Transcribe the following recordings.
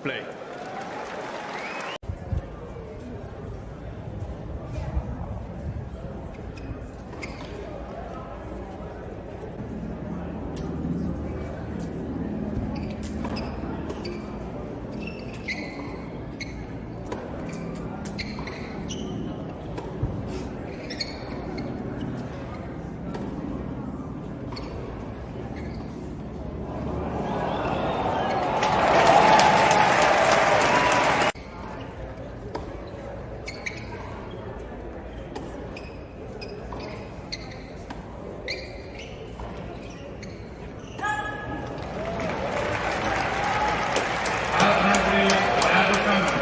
Play. Raducanu.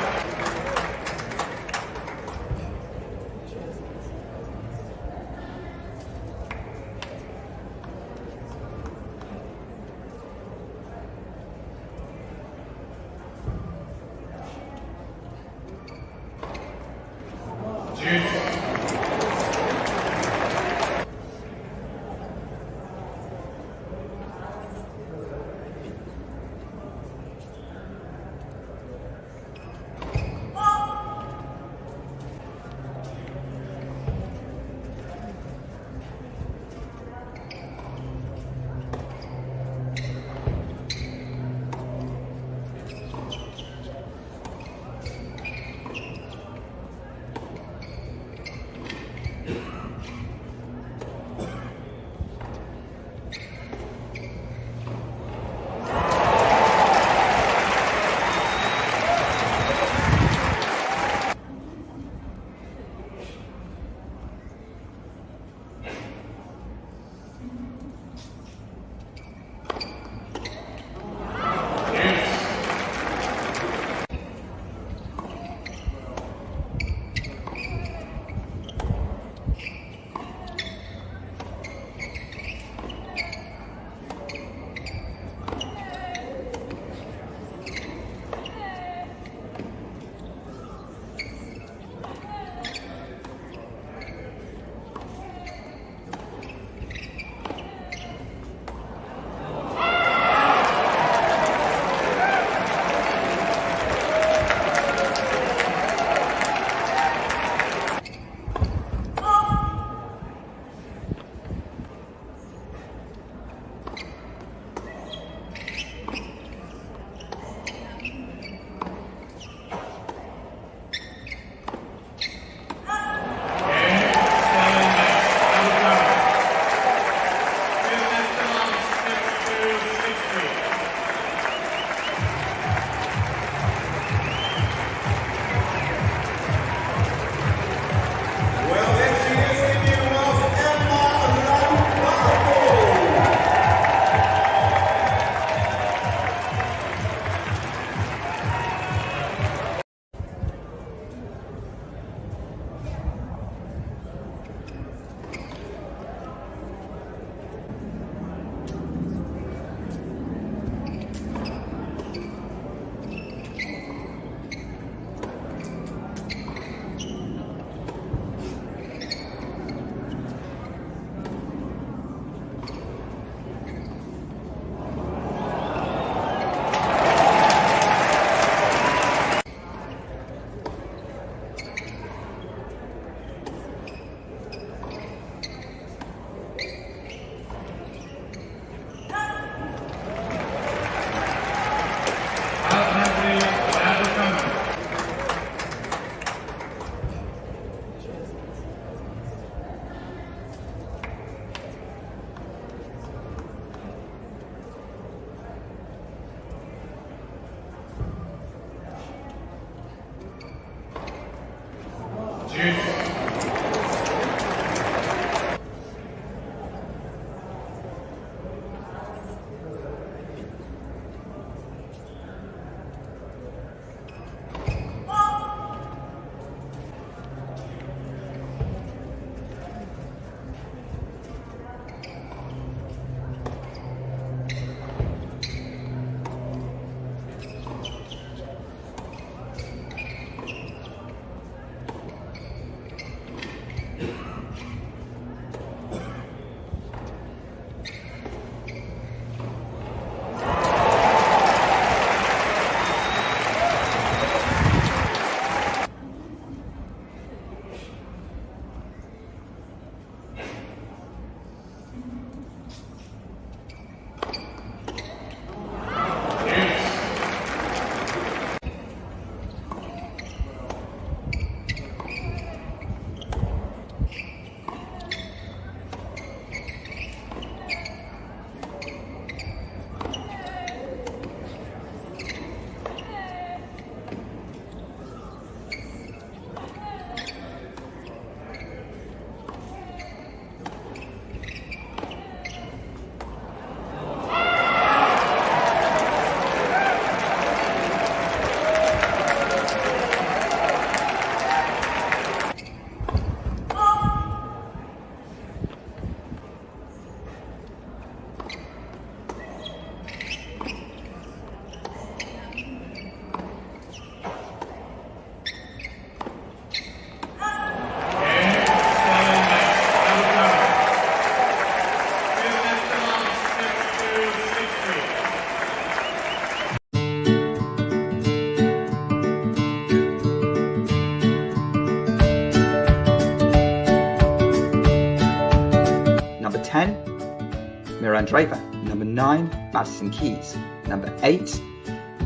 Andreeva. Number 9, Madison Keys. Number 8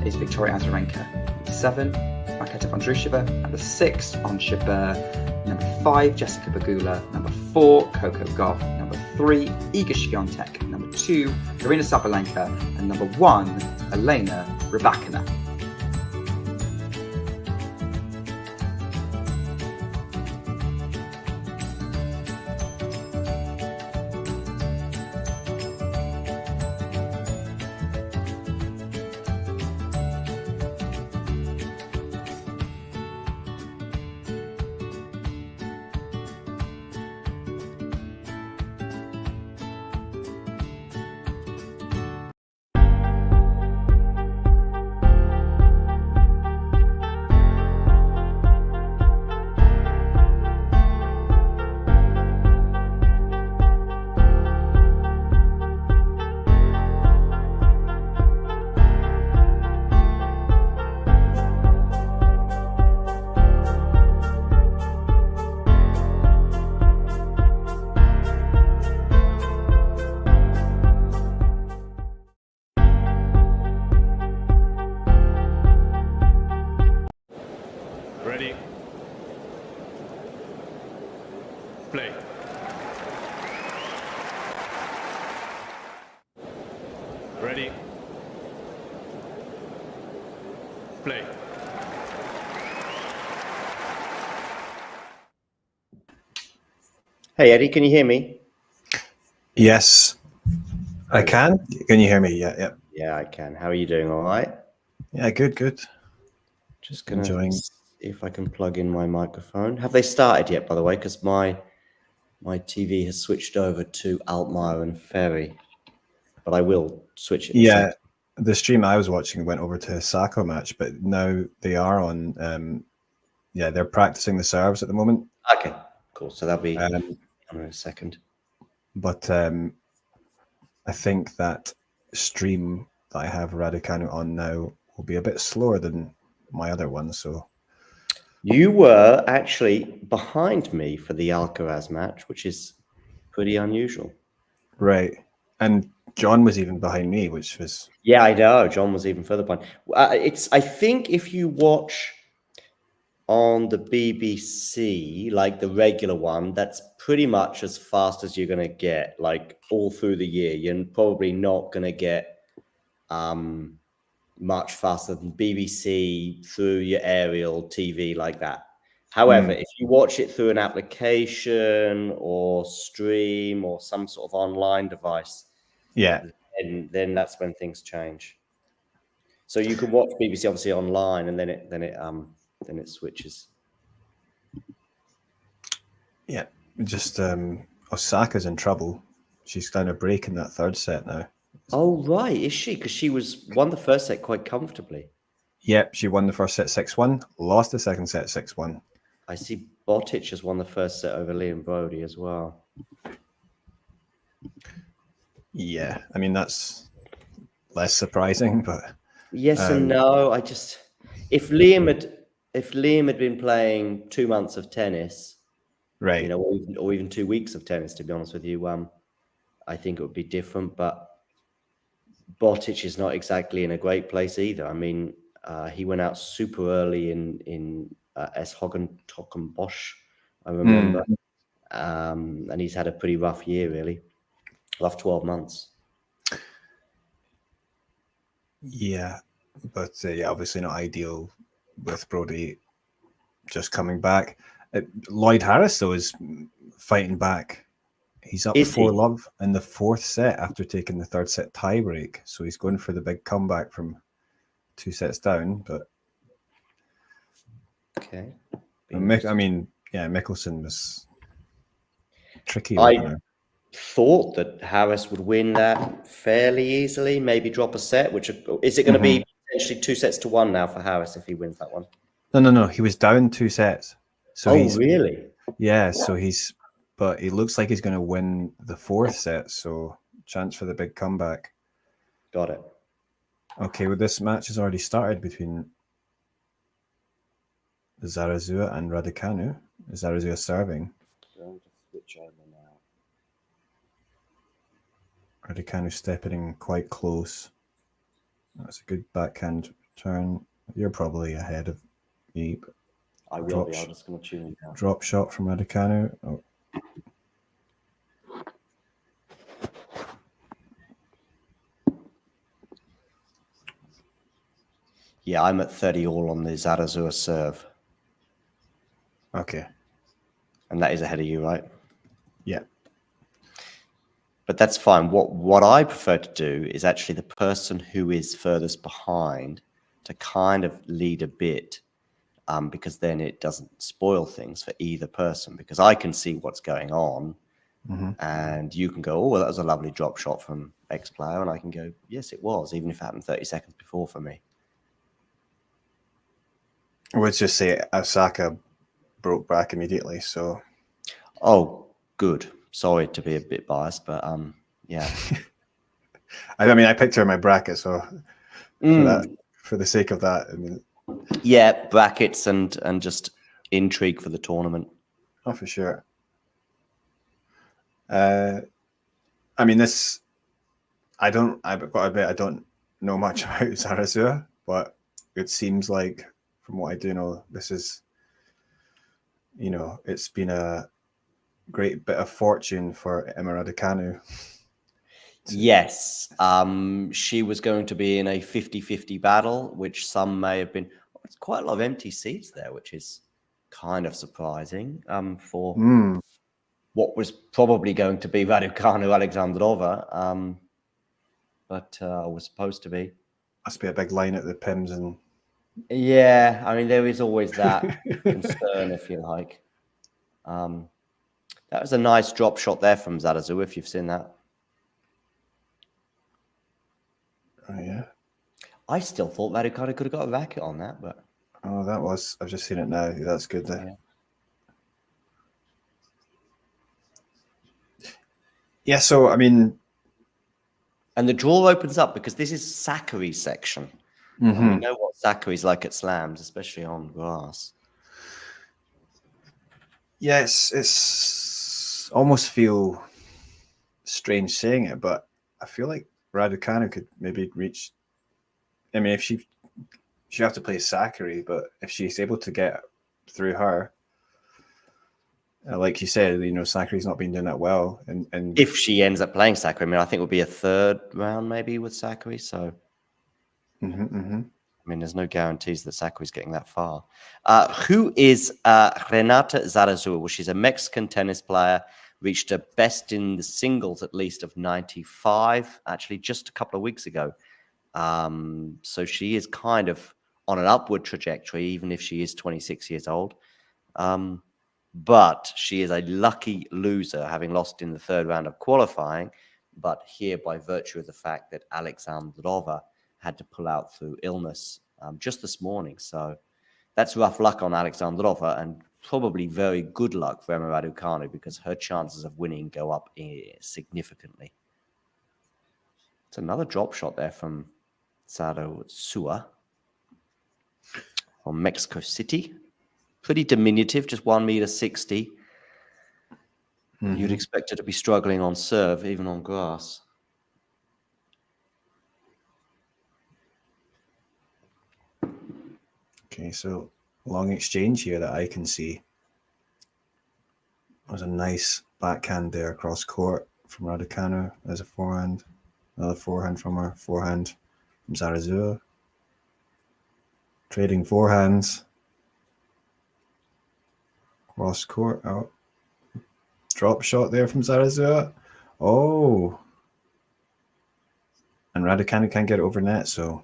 is Victoria Azarenka. Number 7, Marketa Vondrousova. Number 6, Ons Jabeur. Number 5, Jessica Pegula. Number 4, Coco Gauff. Number 3, Iga Swiatek. Number 2, Aryna Sabalenka. And number 1, Elena Rybakina. Ready? Play. Ready? Play. Hey, Eddie, can you hear me? Yes, I can. Can you hear me? Yeah. Yeah, I can. How are you doing? All right? Yeah, good. Just going Enjoying. to see if I can plug in my microphone. Have they started yet, by the way? Because my TV has switched over to Altmaier and Ferry. But I will switch it. Yeah, the stream I was watching went over to a Sacco match, but now they are on. They're practicing the serves at the moment. Okay, cool. So that'll be in a second. But I think that stream that I have Raducanu on now will be a bit slower than my other one. So you were actually behind me for the Alcaraz match, which is pretty unusual. Right, and John was even behind me, which was I know. John was even further behind. I think if you watch on the BBC, like the regular one, that's pretty much as fast as you're going to get, like all through the year. You're probably not going to get much faster than BBC through your aerial TV like that. However, if you watch it through an application or stream or some sort of online device, then that's when things change. So you can watch BBC obviously online, and then it switches. Yeah, just Osaka's in trouble. She's kind of breaking that third set now. Oh, right. Is she? Because she won the first set quite comfortably. Yep, she won the first set 6-1, lost the second set 6-1. I see Botic has won the first set over Liam Broady as well. Yeah, I mean, that's less surprising, but... Yes and no. If Liam had been playing 2 months of tennis, right, or even 2 weeks of tennis, to be honest with you, I think it would be different. But Botic is not exactly in a great place either. I mean, he went out super early in Herzogenaurach, I remember, and he's had a pretty rough year, really, rough 12 months. Yeah, but obviously not ideal with Broady just coming back. Lloyd Harris, though, is fighting back. He's up 4-love in the fourth set after taking the third set tiebreak. So he's going for the big comeback from 2 sets down. But okay, I mean, Mickelson was tricky. I thought that Harris would win that fairly easily, maybe drop a set. Which is it going to be potentially 2-1 now for Harris if he wins that one? No. He was down 2 sets. So really? Yeah. So but he looks like he's going to win the fourth set. So chance for the big comeback. Got it. Okay. Well, this match has already started between Zarazua and Raducanu. Zarazua serving. So I'll just switch over now. Raducanu stepping in quite close. That's a good backhand turn. You're probably ahead of me. But I will be. I'm just going to tune in now. drop shot from Raducanu. Oh. Yeah, I'm at 30 all on the Zarazua serve. Okay. And that is ahead of you, right? Yeah. But that's fine. What I prefer to do is actually the person who is furthest behind to kind of lead a bit, because then it doesn't spoil things for either person, because I can see what's going on, and you can go, oh, well, that was a lovely drop shot from X player, and I can go, yes, it was, even if it happened 30 seconds before for me. Let's just say Osaka broke back immediately, so... Oh, good. Sorry to be a bit biased, but yeah. I mean, I picked her in my bracket, so for the sake of that, I mean... Yeah, brackets and just intrigue for the tournament. Oh, for sure. I mean, this... I've got to admit, I don't know much about Zarazua, but it seems like, from what I do know, this is... You know, it's been a great bit of fortune for Emma Raducanu. Yes. She was going to be in a 50-50 battle, which some may have been... It's quite a lot of empty seats there, which is kind of surprising for what was probably going to be Raducanu Alexandrova, but was supposed to be. Must be a big line at the Pims and... Yeah, I mean, there is always that concern, if you like. That was a nice drop shot there from Zarazua, if you've seen that. Oh, yeah. I still thought Raducanu could have got a racket on that, but... Oh, that was... I've just seen it now. That's good there. Yeah, so, I mean... And the draw opens up because this is Sakkari's section. And we know what Sakkari's like at slams, especially on grass. Yes, it's almost feel strange saying it, but I feel like Raducanu could maybe reach... I mean, if she have to play Sakkari, but if she's able to get through her, like you said, you know, Sakkari's not been doing that well. And if she ends up playing Sakkari, I mean, I think it would be a third round maybe with Sakkari. So, I mean, there's no guarantees that Sakkari's getting that far. Who is Renata Zarazua? Well, she's a Mexican tennis player, reached a best in the singles at least of 95, actually just a couple of weeks ago. So she is kind of on an upward trajectory, even if she is 26 years old. But she is a lucky loser, having lost in the third round of qualifying, but here by virtue of the fact that Alexandrova had to pull out through illness just this morning. So that's rough luck on Alexandrova and probably very good luck for Emma Raducanu because her chances of winning go up significantly. It's another drop shot there from Zarazua from Mexico City. Pretty diminutive, just 1.60 m. You'd expect her to be struggling on serve, even on grass. Okay, so long exchange here that I can see. There's a nice backhand there across court from Raducanu. There's a forehand. Another forehand from her. Forehand from Zarazua. Trading forehands. Cross court. Oh. Drop shot there from Zarazua. Oh. And Raducanu can't get it over net, so...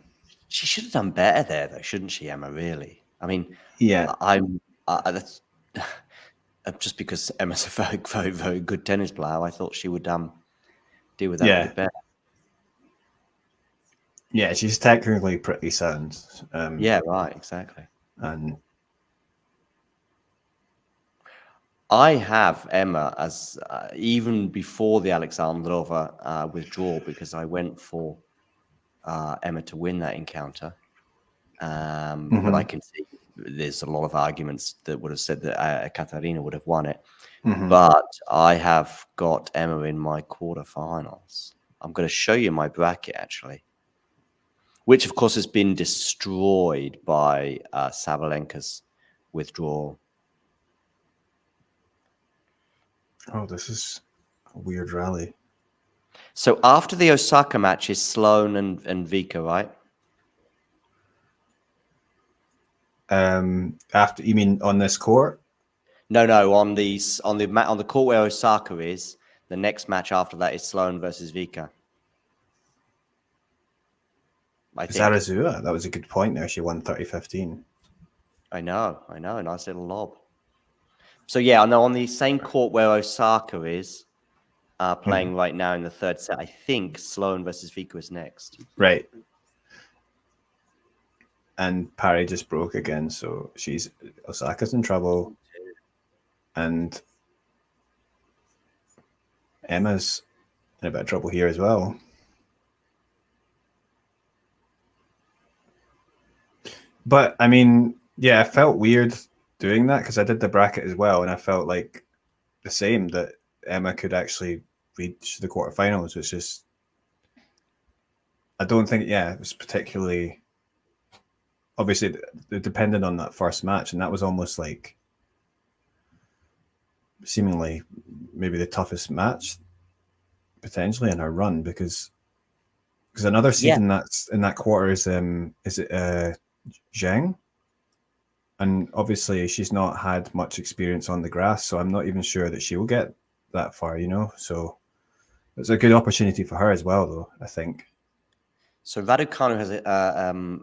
She should have done better there, though, shouldn't she, Emma, really? I mean, yeah, that's just because Emma's a very, very, very good tennis player, I thought she would deal with that a bit better. Yeah, she's technically pretty sound. Yeah, right, exactly. And I have Emma as even before the Alexandrova withdrawal because I went for Emma to win that encounter. But I can see there's a lot of arguments that would have said that Katarina would have won it. But I have got Emma in my quarterfinals. I'm going to show you my bracket, actually, which, of course, has been destroyed by Sabalenka's withdrawal. Oh, this is a weird rally. So after the Osaka match is Sloane and Vika, right? After, you mean on this court? No, on the court where Osaka is. The next match after that is Sloane versus Vika. I think. Zarazua, that was a good point there. She won 30-15. I know. Nice little lob. So yeah, I know on the same court where Osaka is playing right now in the third set. I think Sloane versus Vika is next. Right. And Parry just broke again, so Osaka's in trouble. And Emma's in a bit of trouble here as well. But I mean, yeah, I felt weird doing that because I did the bracket as well, and I felt like the same, that Emma could actually reach the quarterfinals, which is, I don't think, it was particularly, obviously it depended on that first match, and that was almost like seemingly maybe the toughest match potentially in her run, because another seed in that quarter is it Zhang, and obviously she's not had much experience on the grass, so I'm not even sure that she will get that far, so it's a good opportunity for her as well, though, I think. So Raducanu has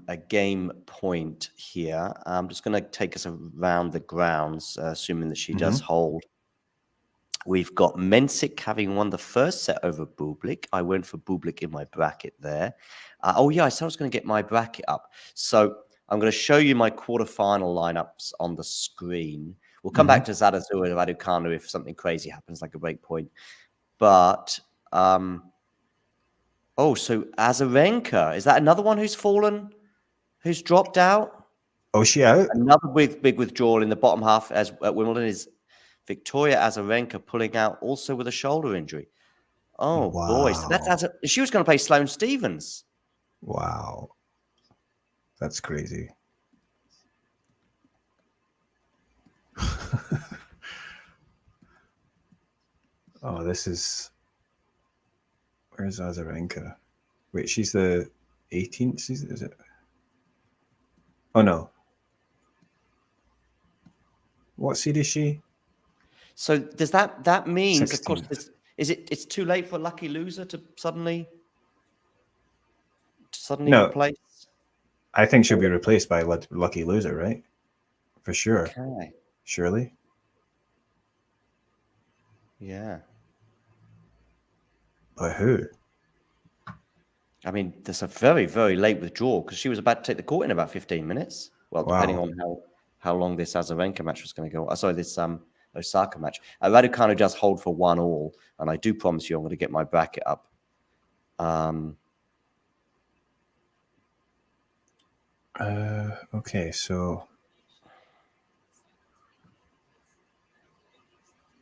a game point here. I'm just going to take us around the grounds, assuming that she does hold. We've got Mensik having won the first set over Bublik. I went for Bublik in my bracket there. I said I was going to get my bracket up. So I'm going to show you my quarterfinal lineups on the screen. We'll come back to Zarazua and Raducanu if something crazy happens, like a break point. But, so Azarenka, is that another one who's fallen, who's dropped out? Oh, she out? Another big withdrawal in the bottom half at Wimbledon is Victoria Azarenka pulling out also with a shoulder injury. Oh, wow. Boy. So that's she was going to play Sloane Stephens. Wow. That's crazy. Oh, this is... Where's Azarenka? Wait, she's the 18th, is it? Oh, no. What seed is she? So does that means, 16th. of course, it's too late for Lucky Loser to suddenly replace? I think she'll be replaced by Lucky Loser, right? For sure. Okay. Surely. Yeah. By who? I mean, there's a very, very late withdrawal because she was about to take the court in about 15 minutes. Well, depending on how long this Azarenka match was going to go. Sorry, this Osaka match. Raducanu does hold for 1-1, and I do promise you I'm going to get my bracket up. Okay, so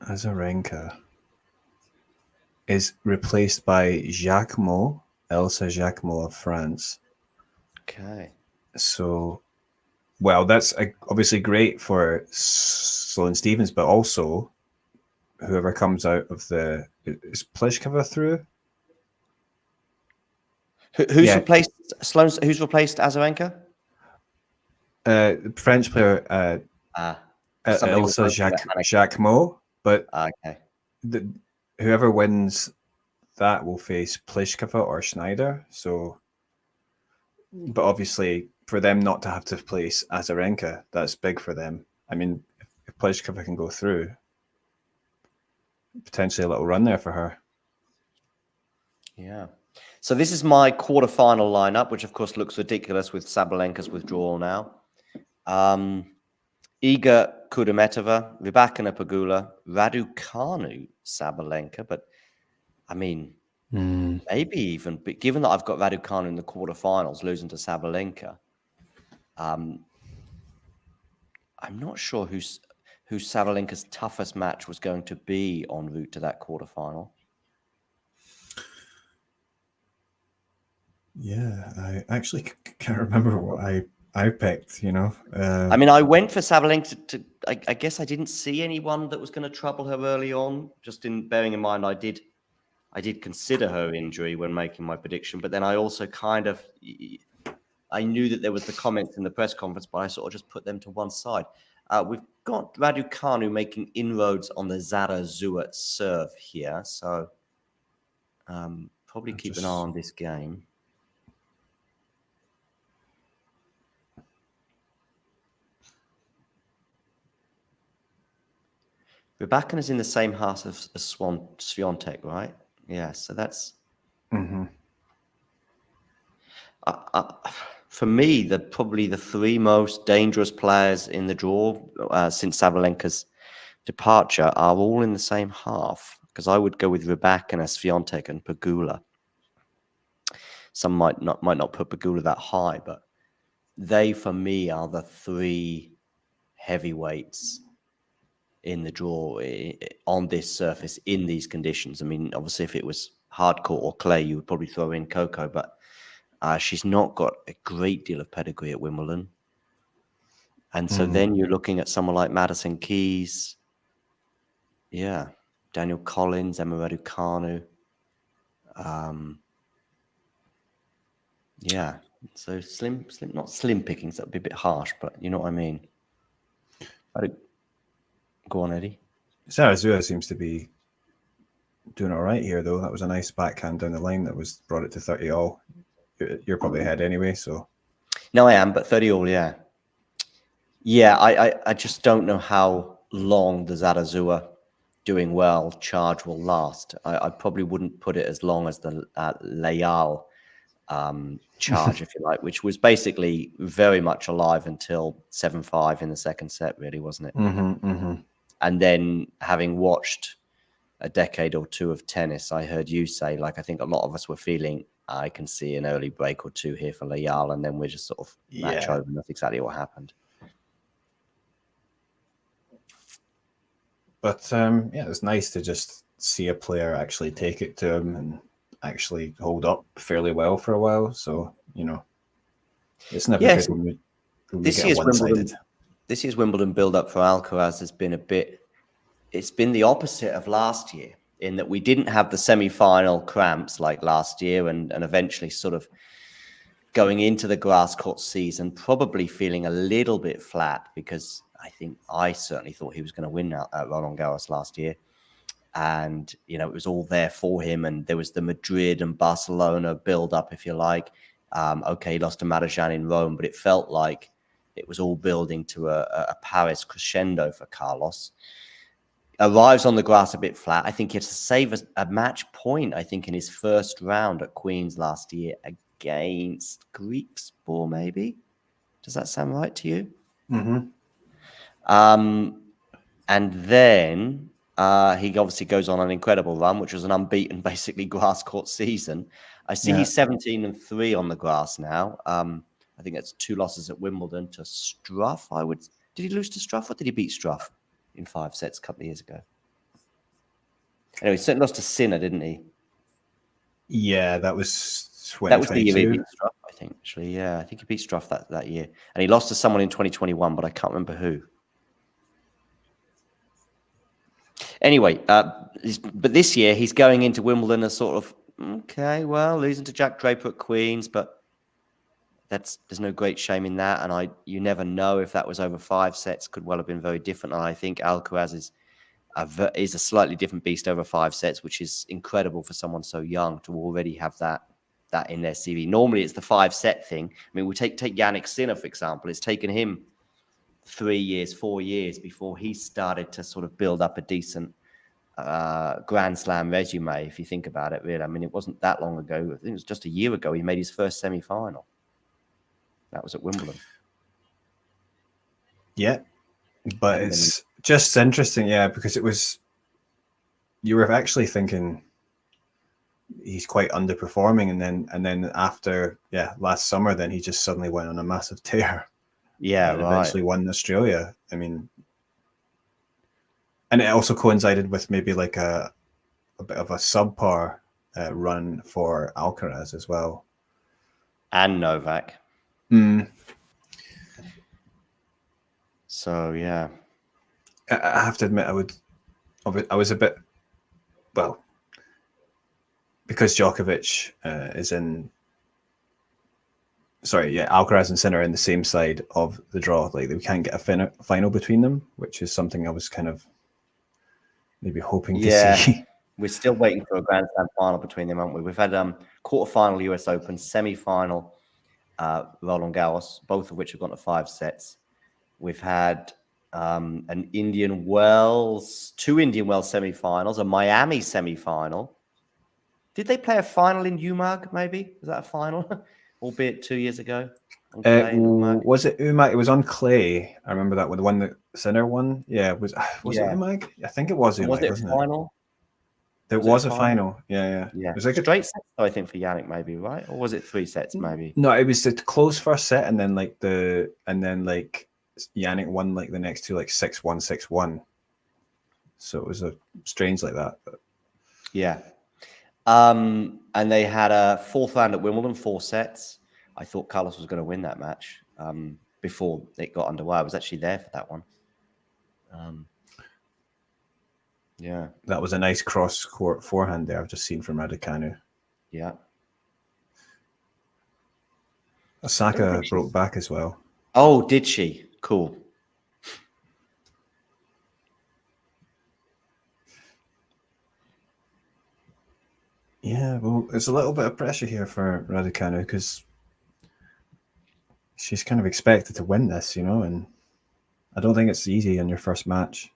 Azarenka is replaced by Jacquemot, Elsa Jacquemot of France. Okay. So, well, that's obviously great for Sloane Stephens, but also whoever comes out of is Pliskova through? Who's replaced Sloane? Who's replaced Azarenka? French player Elsa Jacquemot, but okay. Whoever wins that will face Pliskova or Schneider. So, but obviously for them not to have to place Azarenka, that's big for them. I mean, if Pliskova can go through, potentially a little run there for her. Yeah. So this is my quarterfinal lineup, which of course looks ridiculous with Sabalenka's withdrawal now. Iga Kudermetova, Rybakina Pegula, Raducanu, Sabalenka. But I mean, maybe even, but given that I've got Raducanu in the quarterfinals, losing to Sabalenka, I'm not sure who Sabalenka's toughest match was going to be en route to that quarterfinal. Yeah, I actually can't remember what I picked. I mean, I went for Sabalenka I guess I didn't see anyone that was going to trouble her early on. Just in bearing in mind, I did consider her injury when making my prediction, but then I also I knew that there was the comments in the press conference, but I sort of just put them to one side. We've got Raducanu making inroads on the Zarazua serve here, so probably keep an eye on this game. Raducanu is in the same house as Swiatek, right? Yeah, so that's for me probably the three most dangerous players in the draw since Sabalenka's departure are all in the same half. Because I would go with Raducanu, Swiatek, and Pegula. Some might not put Pegula that high, but they for me are the three heavyweights in the draw on this surface in these conditions. I mean, obviously, if it was hardcourt or clay, you would probably throw in Coco, but she's not got a great deal of pedigree at Wimbledon. And so then you're looking at someone like Madison Keys, Daniel Collins, Emma Raducanu. So slim, not slim pickings. That would be a bit harsh, but you know what I mean. Go on, Eddie. Zarazua seems to be doing all right here, though. That was a nice backhand down the line that was brought it to 30 all. You're probably ahead anyway, so. No, I am, but 30 all, yeah. Yeah, I just don't know how long the Zarazua doing well charge will last. I probably wouldn't put it as long as the Leal charge, if you like, which was basically very much alive until 7-5 in the second set, really, wasn't it? And then having watched a decade or two of tennis, I heard you say, like, I think a lot of us were feeling, I can see an early break or two here for Leal, and then we're just sort of match over. And that's exactly what happened. But it's nice to just see a player actually take it to him and actually hold up fairly well for a while. So, it's never good when we get one-sided. This year's Wimbledon build-up for Alcaraz has been it's been the opposite of last year, in that we didn't have the semi-final cramps like last year and eventually sort of going into the grass court season, probably feeling a little bit flat, because I certainly thought he was going to win at Roland Garros last year. And, it was all there for him. And there was the Madrid and Barcelona build-up, if you like. He lost to Marozsan in Rome, but it felt like it was all building to a Paris crescendo for Carlos. Arrives on the grass a bit flat. I think he had to save a match point, in his first round at Queen's last year against Griekspoor, maybe? Does that sound right to you? And then he obviously goes on an incredible run, which was an unbeaten, basically, grass court season. I see he's 17-3 on the grass now. I think that's 2 losses at Wimbledon to Struff. Did he lose to Struff, or did he beat Struff in 5 sets a couple of years ago? Anyway, he lost to Sinner, didn't he? Yeah, that was 2022. That was the year he beat Struff, I think. Actually, yeah, I think he beat Struff that year, and he lost to someone in 2021, but I can't remember who. Anyway, but this year he's going into Wimbledon as sort of losing to Jack Draper at Queen's, but there's no great shame in that. And you never know if that was over 5 sets, could well have been very different. And I think Alcaraz is a slightly different beast over 5 sets, which is incredible for someone so young to already have that in their CV. Normally it's the 5-set thing. I mean, we take Yannick Sinner, for example. It's taken him 3 years, 4 years before he started to sort of build up a decent Grand Slam resume, if you think about it, really. I mean, it wasn't that long ago. I think it was just a year ago he made his first semi-final. That was at Wimbledon. Yeah, but it's just interesting, because you were actually thinking he's quite underperforming, and then after last summer, then he just suddenly went on a massive tear. Yeah, right. Eventually won Australia. I mean, and it also coincided with maybe like a bit of a subpar run for Alcaraz as well. and Novak. Mm. So yeah, I have to admit, I was a bit, well, because Djokovic is in. Sorry, yeah, Alcaraz and Sinner are in the same side of the draw. Like we can't get a final between them, which is something I was kind of maybe hoping to see. We're still waiting for a Grand Slam final between them, aren't we? We've had quarterfinal US Open, semi-final Roland Garros, both of which have gone to 5 sets. We've had an Indian Wells, 2 Indian Wells semi-finals, a Miami semi-final. Did they play a final in UMAG, maybe? Was that a final? Albeit 2 years ago. Was it UMAG? It was on clay. I remember that one. The one that Sinner won. Yeah, was it UMAG? I think it was UMAG. Was it a final? There was a final. Yeah. It was like straight sets, I think, for Yannick, maybe, right? Or was it 3 sets, maybe? No, it was the close first set, and then Yannick won like the next 2, like 6-1, 6-1. So it was a strange like that. But. Yeah. And they had a 4th round at Wimbledon, 4 sets. I thought Carlos was going to win that match before it got underway. I was actually there for that one. Yeah. That was a nice cross-court forehand there I've just seen from Raducanu. Yeah. Osaka broke back as well. Oh, did she? Cool. Yeah, well, there's a little bit of pressure here for Raducanu because she's kind of expected to win this, and I don't think it's easy in your first match.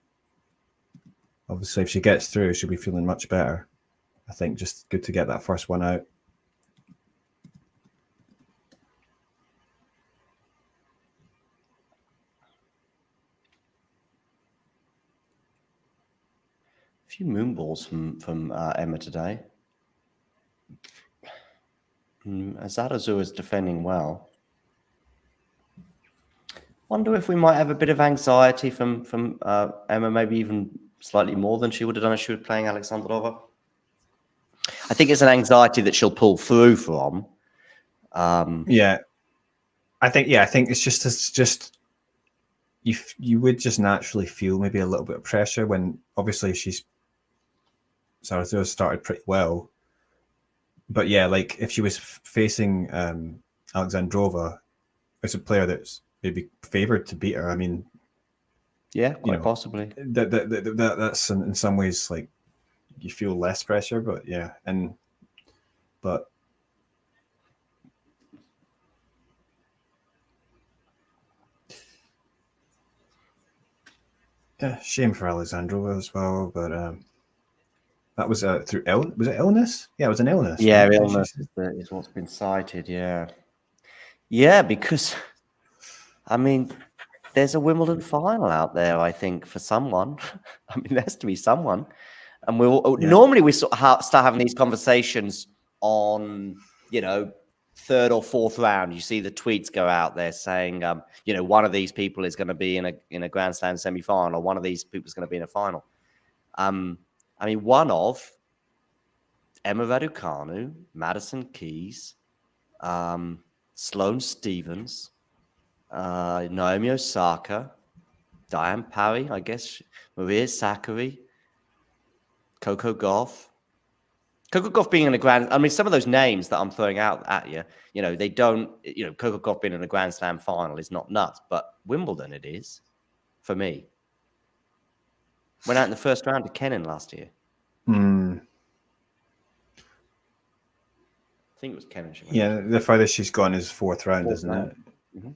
Obviously, if she gets through, she'll be feeling much better. I think just good to get that first one out. A few moonballs from Emma today. Zarazua is defending well. Wonder if we might have a bit of anxiety from Emma, maybe even slightly more than she would have done if she was playing Alexandrova. I think it's an anxiety that she'll pull through from. Yeah, I think it's just you would just naturally feel maybe a little bit of pressure when obviously Zarazua started pretty well, but yeah, like if she was facing Alexandrova, it's a player that's maybe favored to beat her. I mean, yeah, quite possibly. That's in some ways like you feel less pressure, but yeah, but yeah, shame for Alexandrova as well. But that was through was it illness? Yeah, it was an illness. Yeah, right? Illness is what's been cited. Yeah, because I mean, there's a Wimbledon final out there. I think for someone. I mean, there has to be someone. And normally we sort of start having these conversations on, 3rd or 4th round. You see the tweets go out there saying, one of these people is going to be in a Grand Slam semi-final, or one of these people is going to be in a final. I mean, one of Emma Raducanu, Madison Keys, Sloane Stephens, Naomi Osaka, Diane Parry, I guess, Maria Sakkari, Coco Gauff. Coco Gauff being in a grand... I mean, some of those names that I'm throwing out at you, they don't... Coco Gauff being in a Grand Slam final is not nuts, but Wimbledon it is, for me. Went out in the first round to Kenin last year. I think it was Kenin. Yeah, the farthest she's gone is 4th round, isn't it? Mm-hmm.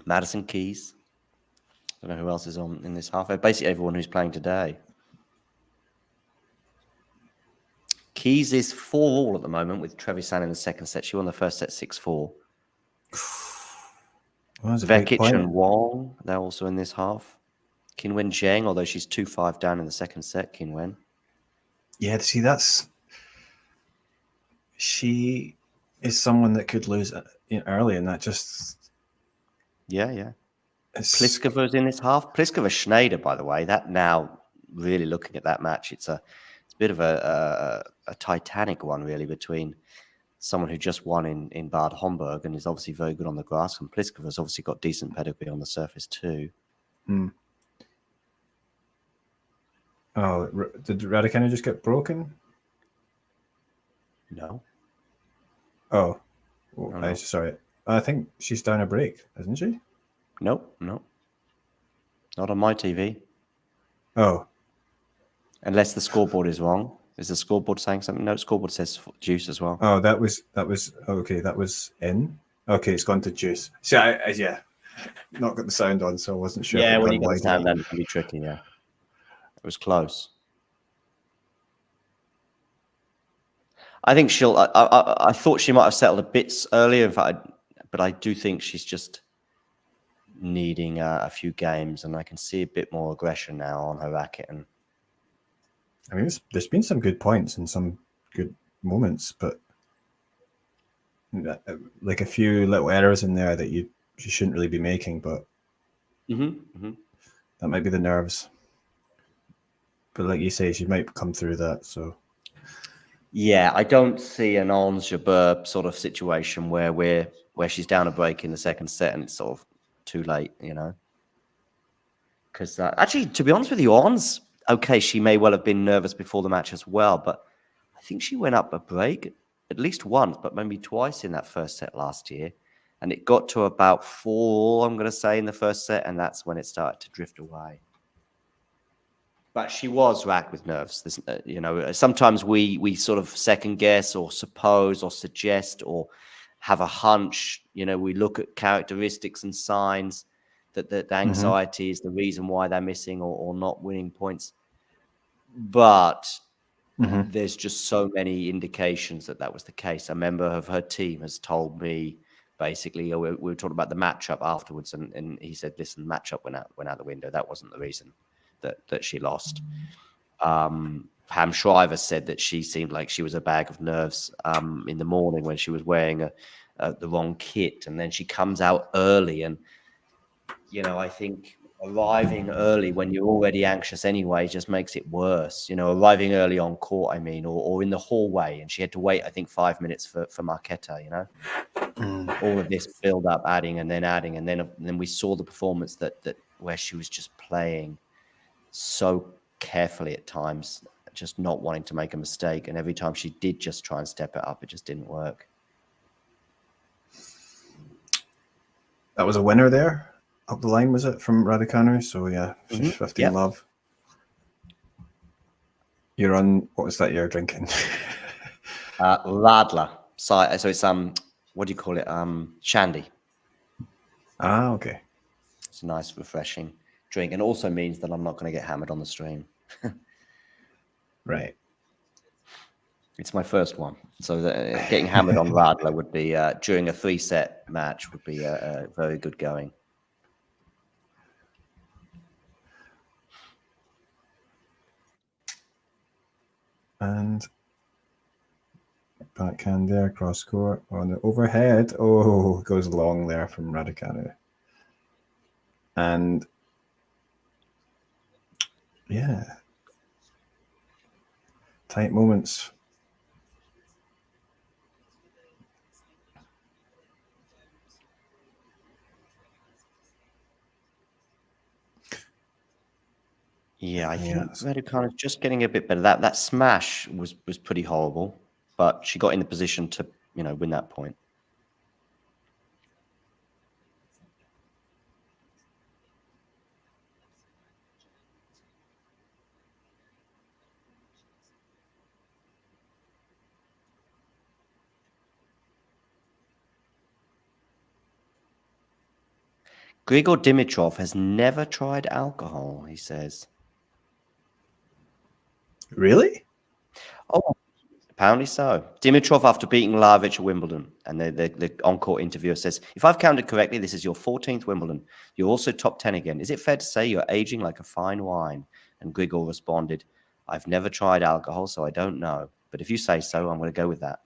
Madison Keys. I don't know who else is on in this half. Basically, everyone who's playing today. Keys is 4-all at the moment with Trevisan in the second set. She won the first set 6-4. Vekic and Wong, they're also in this half. Qinwen Zheng, although she's 2-5 down in the second set, Qinwen. Yeah, see, she is someone that could lose early, and that just... Yeah. Pliskova's in this half. Pliskova Schneider, by the way, that now really looking at that match, it's a bit of a Titanic one, really, between someone who just won in Bad Homburg and is obviously very good on the grass. And Pliskova's obviously got decent pedigree on the surface too. Oh, did Raducanu just get broken? No. Oh, no. Sorry. I think she's down a break, isn't she? Nope. Not on my TV. Oh. Unless the scoreboard is wrong. Is the scoreboard saying something? No, scoreboard says juice as well. Oh, that was okay. That was in. Okay, it's gone to juice. See, I not got the sound on, so I wasn't sure. Yeah, when you got the sound on, it can be tricky. Yeah, it was close. I think she'll. I thought she might have settled a bit earlier, in fact, but I do think she's just needing a few games, and I can see a bit more aggression now on her racket. And I mean, there's been some good points and some good moments, but like a few little errors in there that you shouldn't really be making. But that might be the nerves. But like you say, she might come through that. So yeah, I don't see an Ons Jabeur sort of situation where she's down a break in the second set and it's sort of too late, you know. Because actually, to be honest with you, Ons, okay, she may well have been nervous before the match as well, but I think she went up a break at least once, but maybe twice in that first set last year. And it got to about 4, I'm going to say, in the first set, and that's when it started to drift away. But she was racked with nerves. You know, sometimes we sort of second guess or suppose or suggest or have a hunch. You know, we look at characteristics and signs that the anxiety is the reason why they're missing or not winning points. But there's just so many indications that was the case. A member of her team has told me, basically, we were talking about the matchup afterwards, and he said, listen, the matchup went out the window. That wasn't the reason that she lost. Pam Shriver said that she seemed like she was a bag of nerves in the morning when she was wearing the wrong kit, and then she comes out early, and you know, I think arriving early when you're already anxious anyway just makes it worse. You know, arriving early on court, I mean, or in the hallway, and she had to wait, I think, 5 minutes for Marketa, you know. All of this build up, adding, and then we saw the performance that where she was just playing so carefully at times, just not wanting to make a mistake, and every time she did just try and step it up, it just didn't work. That was a winner there. Up the line, was it, from Raducanu? So yeah, 15 love. You're on, what was that you're drinking? Radler. So it's what do you call it? Shandy. Ah, okay. It's a nice, refreshing drink, and also means that I'm not going to get hammered on the stream. Right. It's my first one, so getting hammered on Radler would be during a 3-set match would be a very good going. And backhand there, cross court on the overhead. Oh, goes long there from Raducanu. And yeah, tight moments. Yeah, I think Raducanu is just getting a bit better. That smash was pretty horrible, but she got in the position to, you know, win that point. Grigor Dimitrov has never tried alcohol, he says. Really? Oh, apparently so. Dimitrov, after beating Lajovic at Wimbledon, and the on-court interviewer says, if I've counted correctly, this is your 14th Wimbledon. You're also top 10 again. Is it fair to say you're aging like a fine wine? And Grigor responded, I've never tried alcohol, so I don't know. But if you say so, I'm going to go with that.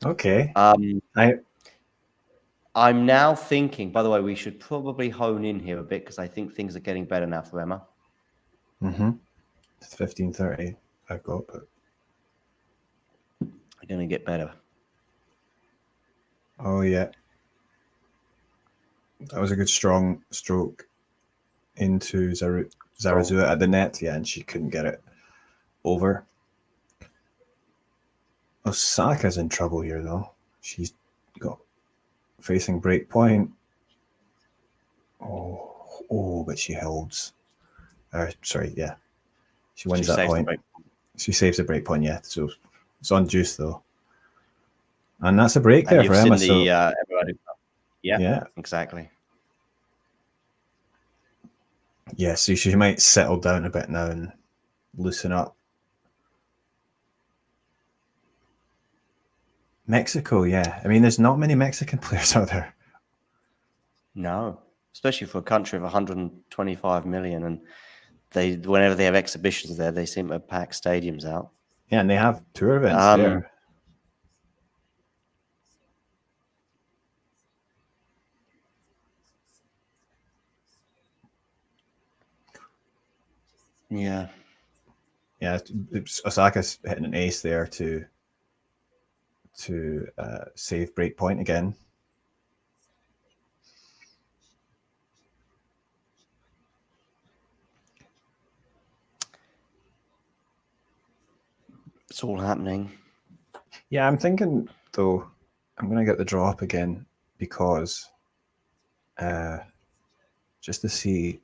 Okay. I'm now thinking, by the way, we should probably hone in here a bit because I think things are getting better now for Emma. It's 15:30 I've got, but are going to get better. Oh, yeah. That was a good strong stroke into Zarazua at the net. Yeah, and she couldn't get it over. Osaka's in trouble here, though. She's got facing break point. Oh, but she holds. Sorry, yeah. She wins that point. She saves the break point, yeah. So it's on juice, though. And that's a break there for Emma. Yeah, exactly. Yeah, so she might settle down a bit now and loosen up. Mexico, yeah. I mean, there's not many Mexican players out there. No, especially for a country of 125 million. And whenever they have exhibitions there, they seem to pack stadiums out. Yeah, and they have tour events there. Yeah. Yeah, Osaka's hitting an ace there to save break point again. It's all happening. Yeah, I'm thinking, though, I'm going to get the draw up again because just to see,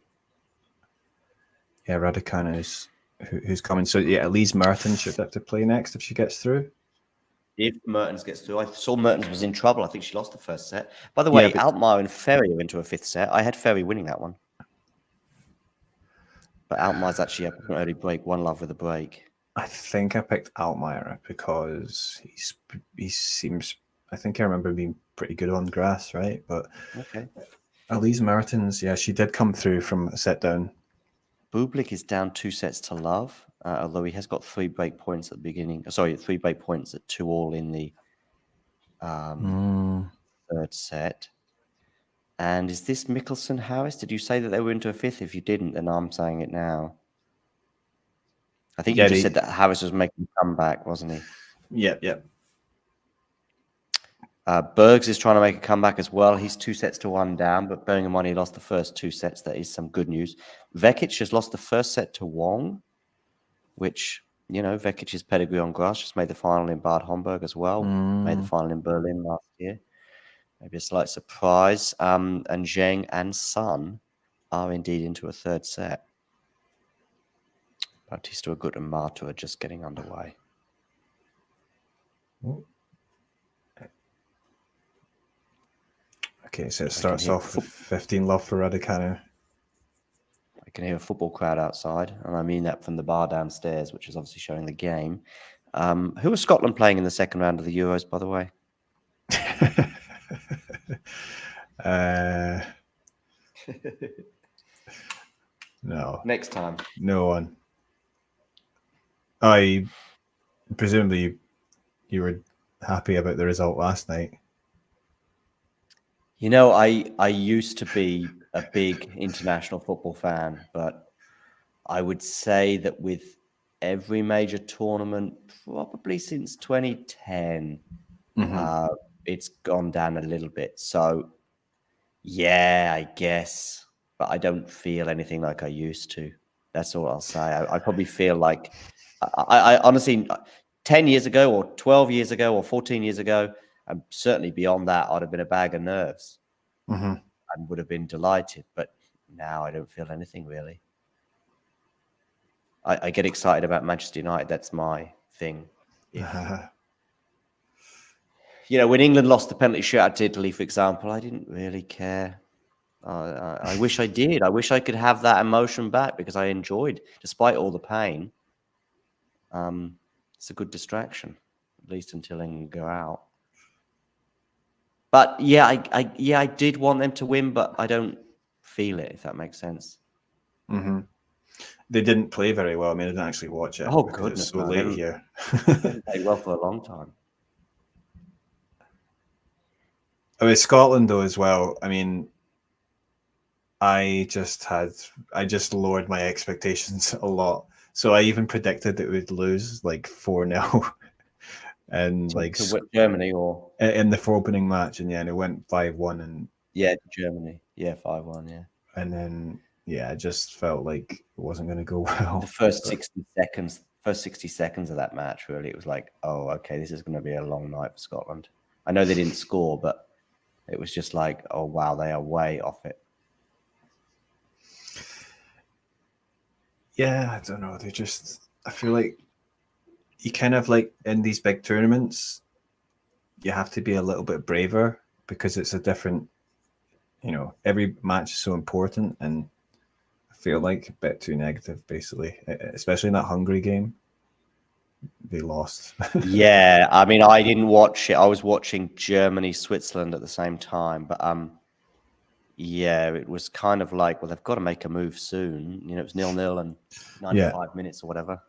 Raducanu who's coming. So, yeah, Elise Mertens should have to play next if she gets through. If Mertens gets through. I saw Mertens was in trouble. I think she lost the first set. By the way, Altmaier and Ferry are into a fifth set. I had Ferry winning that one. But Altmaier's actually up an early break, 1-love with a break. I think I picked Altmaier because he seems. I think I remember being pretty good on grass, right? But okay, Elise Mertens, yeah, she did come through from a set down. Bublik is down 2-love, although he has got 3 break points at the beginning. Sorry, 3 break points at 2-all in the third set. And is this Mickelson Harris? Did you say that they were into a fifth? If you didn't, then I'm saying it now. I think you just said that Harris was making a comeback, wasn't he? Yep. Bergs is trying to make a comeback as well. He's 2-1 down, but bearing in mind he lost the first 2 sets, that is some good news. Vekic has lost the first set to Wong, which, Vekic's pedigree on grass, just made the final in Bad Homburg as well. Made the final in Berlin last year. Maybe a slight surprise. And Zheng and Sun are indeed into a third set. Bautista Agut and Marta are just getting underway. Okay, so it starts off with 15-love for Raducanu. I can hear a football crowd outside, and I mean that from the bar downstairs, which is obviously showing the game. Who was Scotland playing in the second round of the Euros, by the way? No. Next time. No one. Presumably you were happy about the result last night. I used to be a big international football fan, but I would say that with every major tournament, probably since 2010, it's gone down a little bit. So, yeah, I guess, but I don't feel anything like I used to. That's all I'll say. I probably feel like, I honestly, 10 years ago or 12 years ago or 14 years ago, and certainly beyond that, I'd have been a bag of nerves and would have been delighted. But now I don't feel anything really. I get excited about Manchester United. That's my thing. When England lost the penalty shootout to Italy, for example, I didn't really care. I wish I did. I wish I could have that emotion back because I enjoyed, despite all the pain. It's a good distraction, at least until England go out. But yeah, I did want them to win, but I don't feel it, if that makes sense. They didn't play very well. I mean, I didn't actually watch it. Oh, goodness. It's so late here. They didn't play well for a long time. I mean, Scotland, though, as well. I mean, I just lowered my expectations a lot. So I even predicted that it would lose like 4-0 and like Germany or in the opening match, and it went 5-1, and Germany, 5-1, and then I just felt like it wasn't going to go well. The first 60 seconds of that match, really, it was like, oh, okay, this is going to be a long night for Scotland. I know they didn't score, but it was just like, oh wow, they are way off it. Yeah, I don't know. I feel like you kind of like in these big tournaments, you have to be a little bit braver because it's a different, every match is so important, and I feel like a bit too negative, basically, especially in that Hungary game. They lost. Yeah, I mean, I didn't watch it. I was watching Germany, Switzerland at the same time, but it was kind of like, well, they've got to make a move soon. It was 0-0 and 95 minutes or whatever.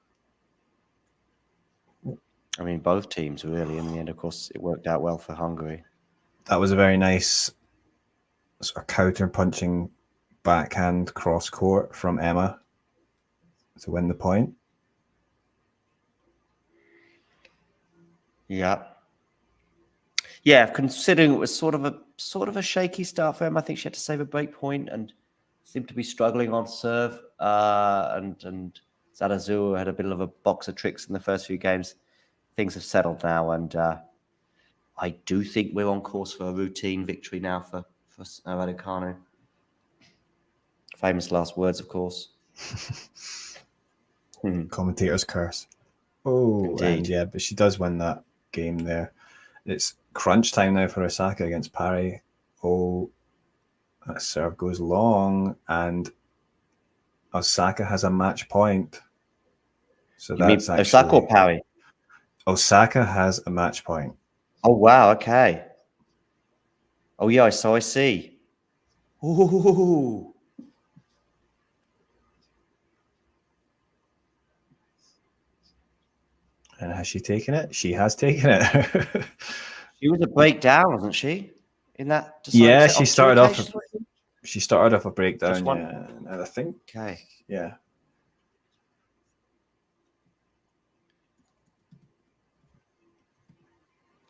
I mean, both teams really. In the end, of course, it worked out well for Hungary. That was a very nice sort of counter-punching backhand cross-court from Emma to win the point. Yeah, considering it was sort of a shaky start for Emma, I think she had to save a break point and seemed to be struggling on serve. And Zarazua had a bit of a box of tricks in the first few games. Things have settled now, and I do think we're on course for a routine victory now for Raducanu. Famous last words, of course. Commentator's curse. Oh, indeed. And but she does win that game there. It's crunch time now for Osaka against Parry. Oh, that serve goes long, and Osaka has a match point. So that's actually Osaka or Parry? Osaka has a match point. Oh wow! Okay. Oh yeah, so I see. Ooh. And has she taken it? She has taken it. She was a breakdown, wasn't she? In that, she started off. She started off a breakdown. And I think. Okay. Yeah.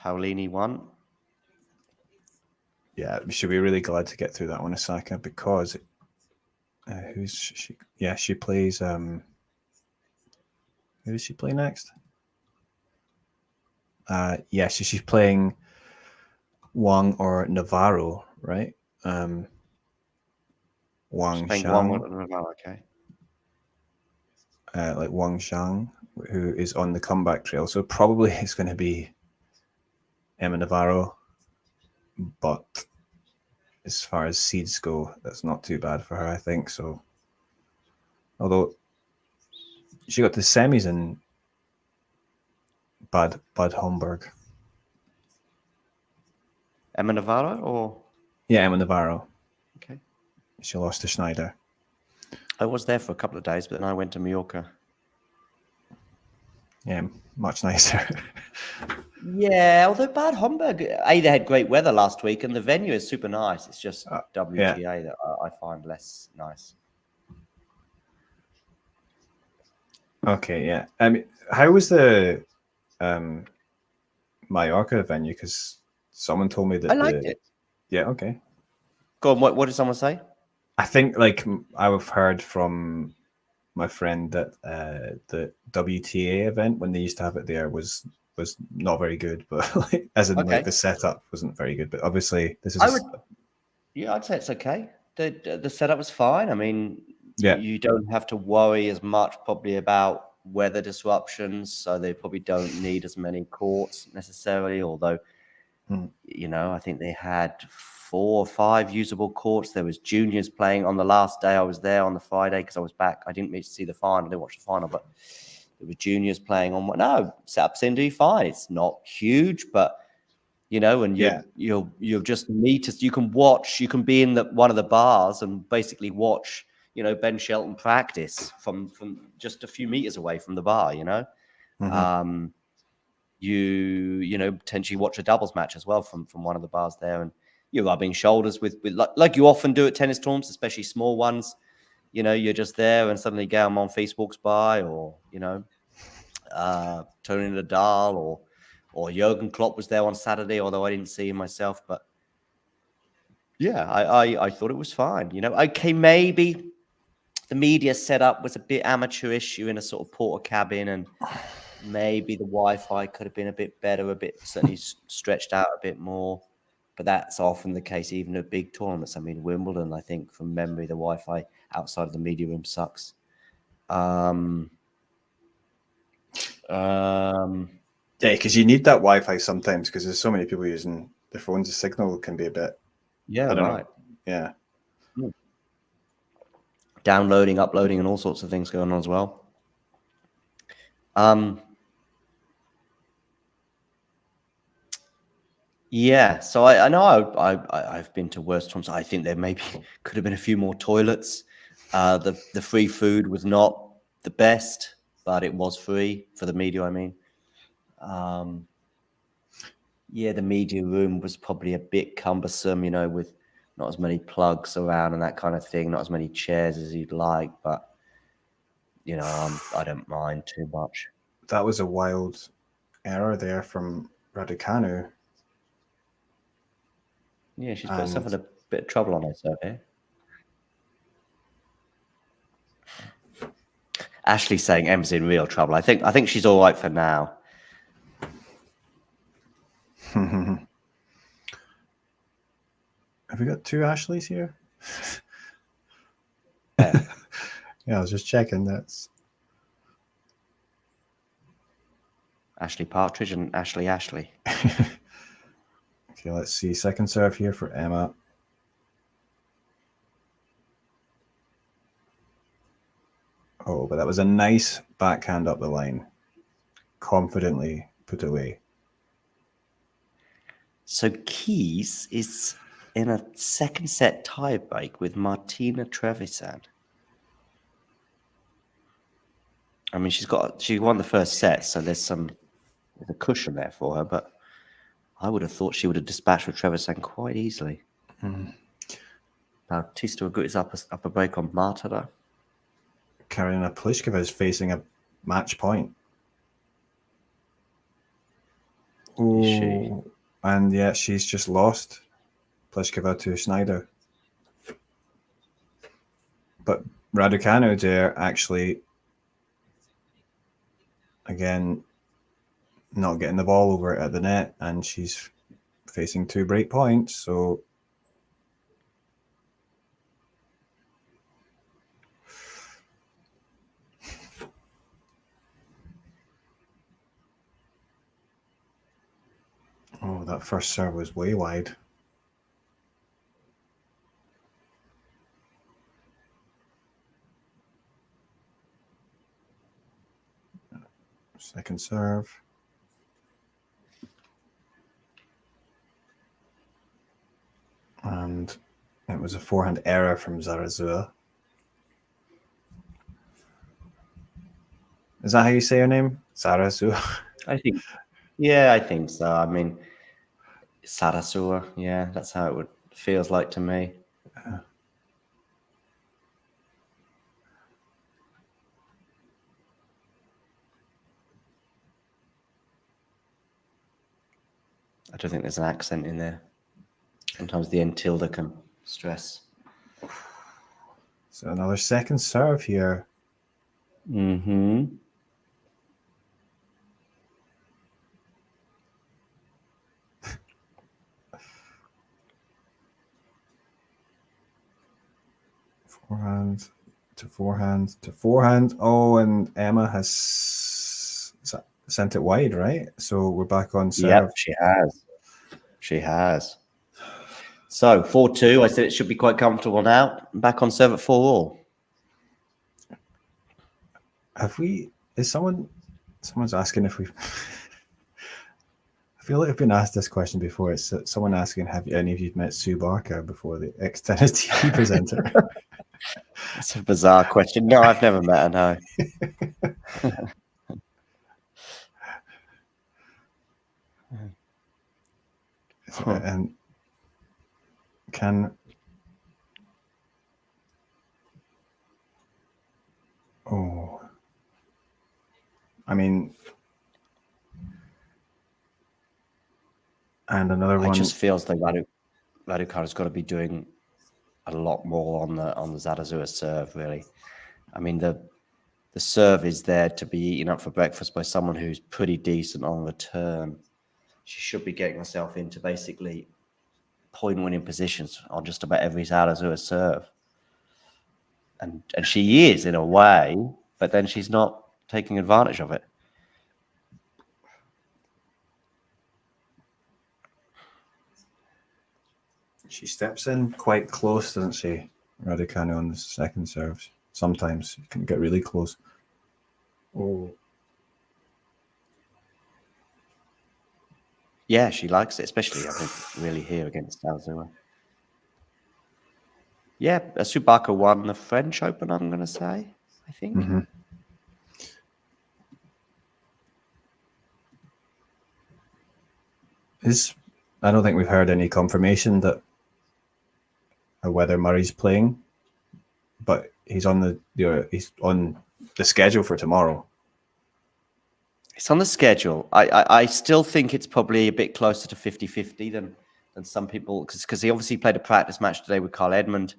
Paolini won. Yeah, we should be really glad to get through that one, Osaka, because who's she? Yeah, she plays. Who does she play next? She's playing Wang or Navarro, right? Wang Xiang. Okay. Like Wang Xiang, who is on the comeback trail. So probably it's going to be Emma Navarro. But as far as seeds go, that's not too bad for her, I think. So, although she got to semis in Bad Homburg. Emma Navarro or? Yeah, Emma Navarro. Okay. She lost to Schneider. I was there for a couple of days, but then I went to Mallorca. Yeah, much nicer. Yeah, although Bad Homburg, they had great weather last week, and the venue is super nice. It's just WTA that I find less nice. Okay, yeah. I mean, how was the Mallorca venue? Because someone told me that I liked it. Yeah, okay. Go on. What did someone say? I think, like, I've heard from my friend that the WTA event when they used to have it there was not very good, but like, as in like the setup wasn't very good. But obviously, this is. I'd say it's okay. The setup was fine. I mean, yeah, you don't have to worry as much probably about weather disruptions, so they probably don't need as many courts necessarily. Although, I think they had 4 or 5 usable courts. There was juniors playing on the last day I was there on the Friday because I was back. I didn't meet to see the final. I didn't watch the final, but there were juniors playing on. No, setup seemed to be fine. It's not huge, but and you'll just meet us. You can watch. You can be in one of the bars and basically watch. Ben Shelton practice from just a few meters away from the bar. You potentially watch a doubles match as well from one of the bars there, and you're rubbing shoulders with like you often do at tennis tournaments, especially small ones. You're just there, and suddenly Gael Monfils walks by, or Tony Nadal, or or Jurgen Klopp was there on Saturday, although I didn't see him myself. But yeah, I thought it was fine. You know, okay, maybe the media setup was a bit amateurish. You're in a sort of porter cabin, and maybe the Wi-Fi could have been a bit better, certainly stretched out a bit more. But that's often the case, even at big tournaments. I mean, Wimbledon, I think from memory, the Wi-Fi outside of the media room sucks. Yeah, because you need that Wi-Fi sometimes because there's so many people using their phones. The signal can be a bit. Yeah, I don't right. know. Yeah. Downloading, uploading, and all sorts of things going on as well. Yeah, so I know I've been to worse tournaments. I think there maybe could have been a few more toilets. The free food was not the best, but it was free for the media, I mean. Yeah, the media room was probably a bit cumbersome, you know, with not as many plugs around and that kind of thing, not as many chairs as you'd like, but, you know, I don't mind too much. That was a wild error there from Raducanu. Yeah, she's put herself in a bit of trouble on herself here. Ashley's saying Em's in real trouble. I think she's all right for now. Have we got two Ashleys here? Yeah. Yeah, I was just checking. That's Ashley Partridge and Ashley. Okay, let's see. Second serve here for Emma. Oh, but that was a nice backhand up the line. Confidently put away. So Keys is in a second set tiebreak with Martina Trevisan. I mean, she won the first set, so there's a cushion there for her, but I would have thought she would have dispatched with Trevisan quite easily. Bautista Agut is up a break on Marta. Karolina Pliskova is facing a match point. Is she? Ooh, and yeah, she's just lost Pliskova to Schneider. But Raducanu there actually, again, not getting the ball over at the net, and she's facing 2 break points. So oh, that first serve was way wide. Second serve. And it was a forehand error from Zarazua. Is that how you say her name? Zarazua? I think so. I mean, Zarazua, yeah, that's how it feels like to me. I don't think there's an accent in there. Sometimes the end tilde can stress. So another second serve here. Mm-hmm. Forehand to forehand to forehand. Oh, and Emma has sent it wide, right? So we're back on serve. Yep, she has. She has. So 4-2. I said it should be quite comfortable now. Back on serve at 4-all. Have we? Is someone's asking if we? I feel like I've been asked this question before. It's someone asking, have any of you met Sue Barker before, the ex-tennis TV presenter? That's a bizarre question. No, I've never met her, no. And can... Oh. I mean... And another It one. just feels like Raducanu has got to be doing a lot more on the Zarazua serve, really. I mean, the serve is there to be eaten up for breakfast by someone who's pretty decent on return. She should be getting herself into basically point-winning positions on just about every Zarazua serve. And she is, in a way, but then she's not taking advantage of it. She steps in quite close, doesn't she? Raducanu on the second serves. Sometimes you can get really close. Oh. Yeah, she likes it, especially, I think, really here against Zarazua. Yeah, Subaka won the French Open, I'm going to say, I think. Mm-hmm. I don't think we've heard any confirmation that whether Murray's playing, but he's on the schedule for tomorrow. It's on the schedule. I still think it's probably a bit closer to 50-50 than some people, because he obviously played a practice match today with Carl Edmund,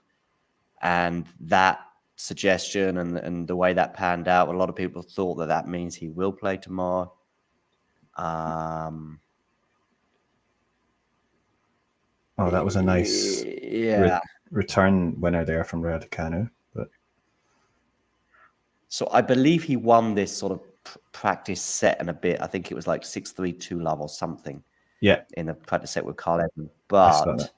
and that suggestion and the way that panned out, a lot of people thought that means he will play tomorrow. Oh, that was a nice return winner there from Raducanu. But so I believe he won this sort of practice set and a bit. I think it was like 6-3, 2-love or something. Yeah, in the practice set with Carl Edmund. But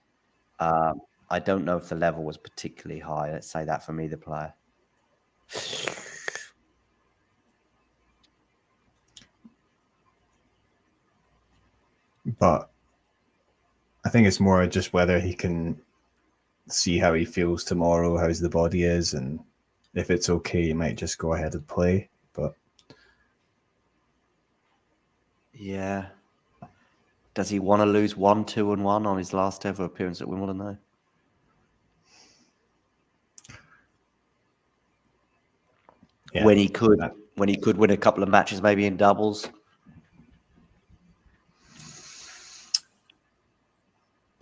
I don't know if the level was particularly high. Let's say that from either player. But I think it's more just whether he can see how he feels tomorrow, how the body is, and if it's okay, he might just go ahead and play. But yeah, does he want to lose 1-2-1 on his last ever appearance at Wimbledon, though? Yeah, when he could win a couple of matches, maybe in doubles.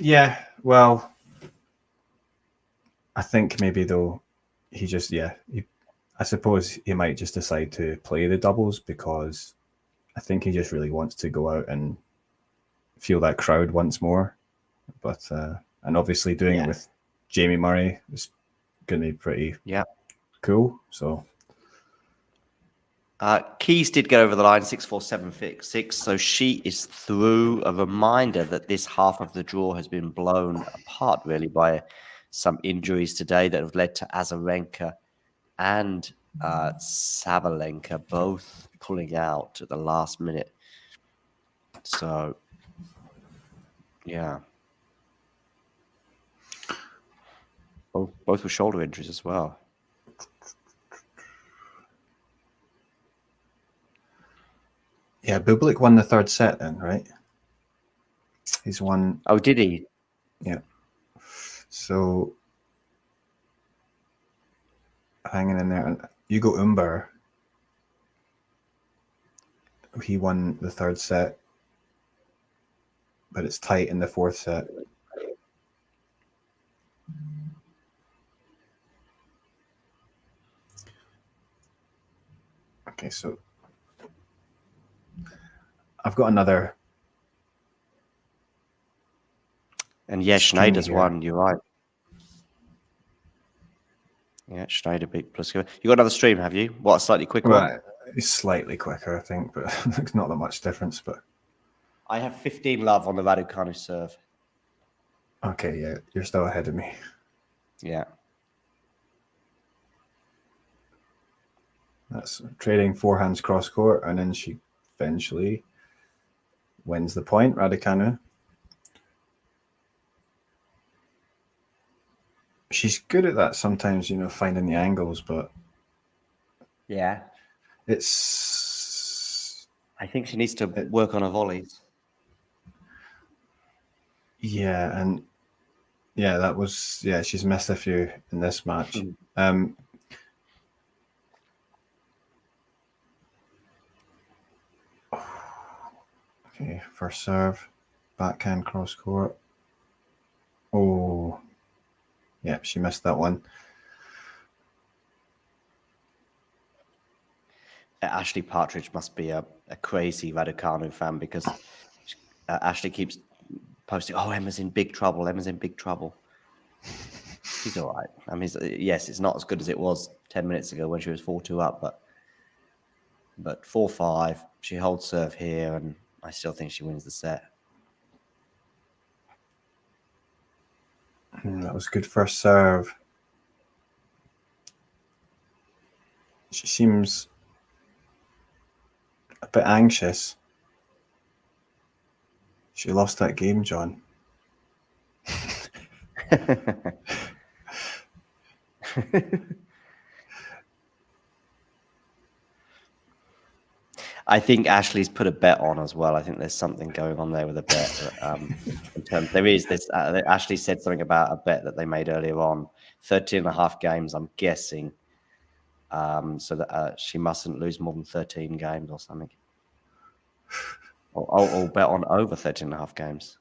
Yeah, well, I think maybe though I suppose he might just decide to play the doubles, because I think he just really wants to go out and feel that crowd once more. But and obviously doing it with Jamie Murray is going to be pretty cool. So Keys did get over the line 6-4-7-6, so she is through. A reminder that this half of the draw has been blown apart really by some injuries today that have led to Azarenka and Sabalenka both pulling out at the last minute. So, yeah. Both with shoulder injuries as well. Yeah, Bublik won the third set then, right? He's won. Oh, did he? Yeah. So hanging in there. And Hugo Umber, he won the third set, but it's tight in the fourth set. Okay, so I've got another. And yeah, Schneider's won. You're right. Yeah, Schneider beat plus. You got another stream, have you? What, a slightly quicker one? It's slightly quicker, I think, but it's not that much difference. But I have 15 love on the Raducanu serve. Okay, yeah, you're still ahead of me. Yeah. That's trading forehands cross court, and then she eventually wins the point, Raducanu. She's good at that sometimes, finding the angles, but yeah, it's. I think she needs to work on her volleys. Yeah, and that was she's missed a few in this match. Okay, first serve, backhand cross court. Oh, yeah, she missed that one. Ashley Partridge must be a crazy Raducanu fan because Ashley keeps posting, "Oh, Emma's in big trouble. Emma's in big trouble." She's all right. I mean, yes, it's not as good as it was 10 minutes ago when she was 4-2 up, but 4-5, she holds serve here, and I still think she wins the set. That was good first serve. She seems a bit anxious. She lost that game, John. I think Ashley's put a bet on as well. I think there's something going on there with a bet. In terms, there is this. Ashley said something about a bet that they made earlier on, 13.5 games. I'm guessing, so that she mustn't lose more than 13 games or something. Or bet on over 13.5 games.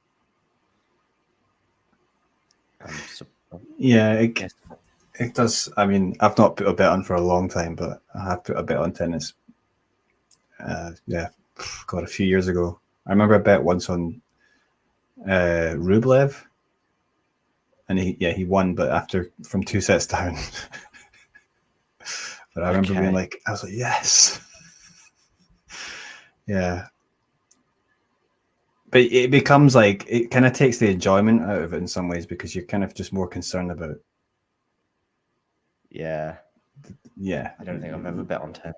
Yeah, it does. I mean, I've not put a bet on for a long time, but I have put a bet on tennis. Yeah, God, a few years ago. I remember a bet once on Rublev, and he won, but from 2 sets down. But I remember being like, I was like, yes. Yeah. But it becomes like, it kind of takes the enjoyment out of it in some ways because you're kind of just more concerned about. Yeah. Yeah. I don't think I've ever bet on tennis.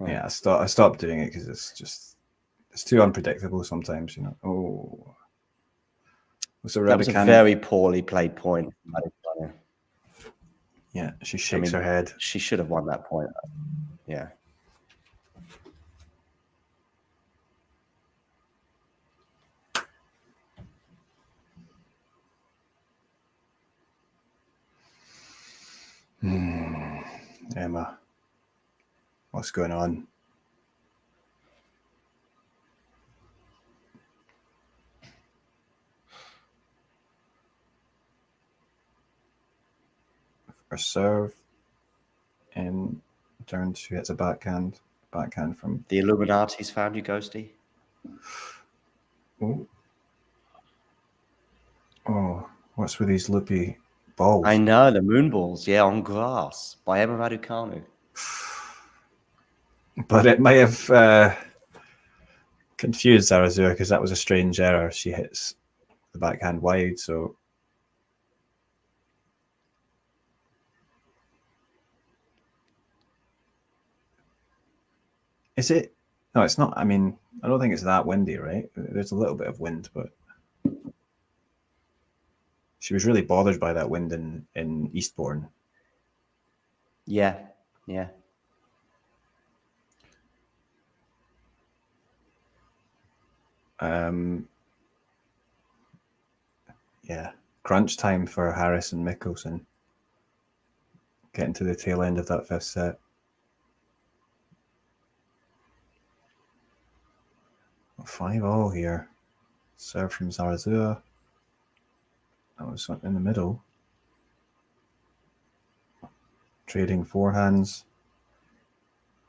Yeah, I stopped doing it because it's too unpredictable sometimes, you know. Oh, that was a very poorly played point. Yeah, she shakes her head. She should have won that point. Yeah. Emma, what's going on? First serve, and turn. She hits a backhand from the Illuminati's found you, Ghosty. Oh, what's with these loopy balls? I know, the moon balls, yeah, on grass by Emma Raducanu. But it might have confused Zarazua because that was a strange error. She hits the backhand wide, so. Is it? No, it's not. I mean, I don't think it's that windy, right? There's a little bit of wind, but she was really bothered by that wind in Eastbourne. Yeah, yeah. Yeah, crunch time for Harris and Mickelson. Getting to the tail end of that fifth set. 5-all here. Serve from Zarazua. That was in the middle. Trading forehands.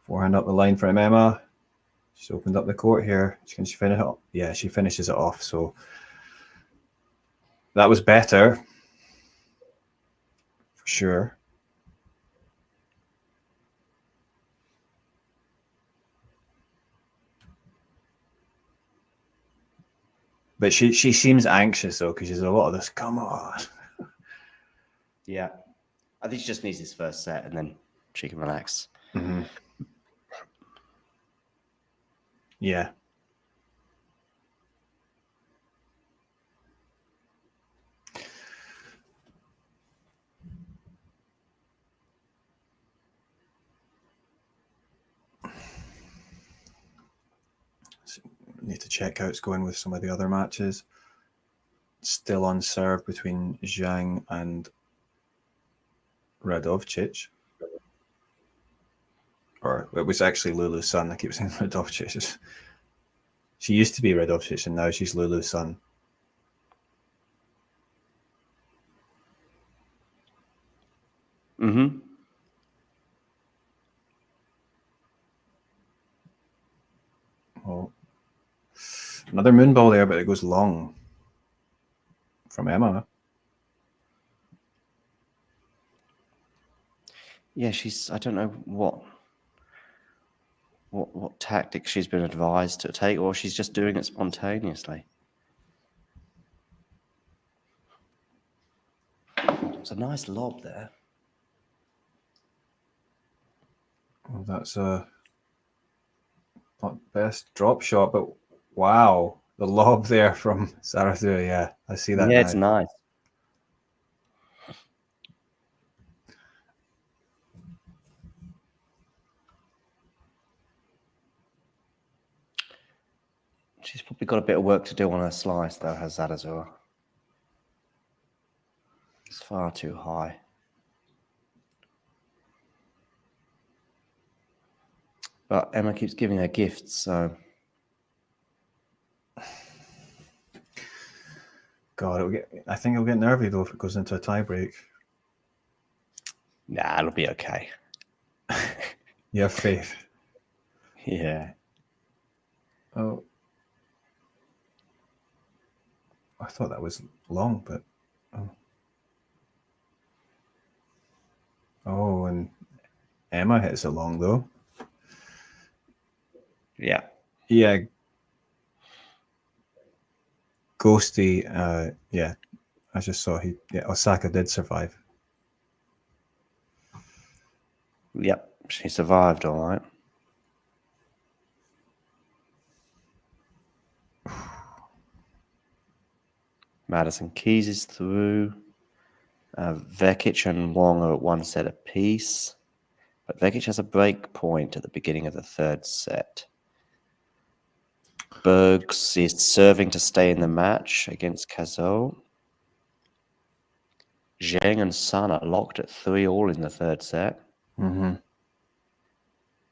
Forehand up the line from Emma. She's opened up the court here. Can she finish it off? Yeah, she finishes it off. So that was better. For sure. But she seems anxious though, because there's a lot of this. Come on. Yeah. I think she just needs this first set and then she can relax. Mm-hmm. Yeah. So need to check how it's going with some of the other matches. Still on serve between Zhang and Radovcic. Or it was actually Lulu's son. I keep saying Radovcic. She used to be Raducanu, and now she's Lulu's son. Mm-hmm. Oh, another moon ball there, but it goes long from Emma. Yeah, I don't know what tactic she's been advised to take, or she's just doing it spontaneously. It's a nice lob there. Well, that's a not best drop shot, but wow, the lob there from Zarazua. Yeah, I see that. Yeah, now. it's nice. She's probably got a bit of work to do on her slice, though, has Zarazua. It's far too high. But Emma keeps giving her gifts, so... God, I think it'll get nervy, though, if it goes into a tiebreak. Nah, it'll be okay. You have faith. Yeah. Oh. I thought that was long, but... Oh, and Emma hits it long, though. Yeah. Yeah. Ghosty, yeah. I just saw Osaka did survive. Yep, she survived all right. Madison Keys is through. Vekic and Wong are at one set apiece. But Vekic has a break point at the beginning of the third set. Bergs is serving to stay in the match against Cazot. Zheng and Sun are locked at 3-all in the third set. Mm-hmm.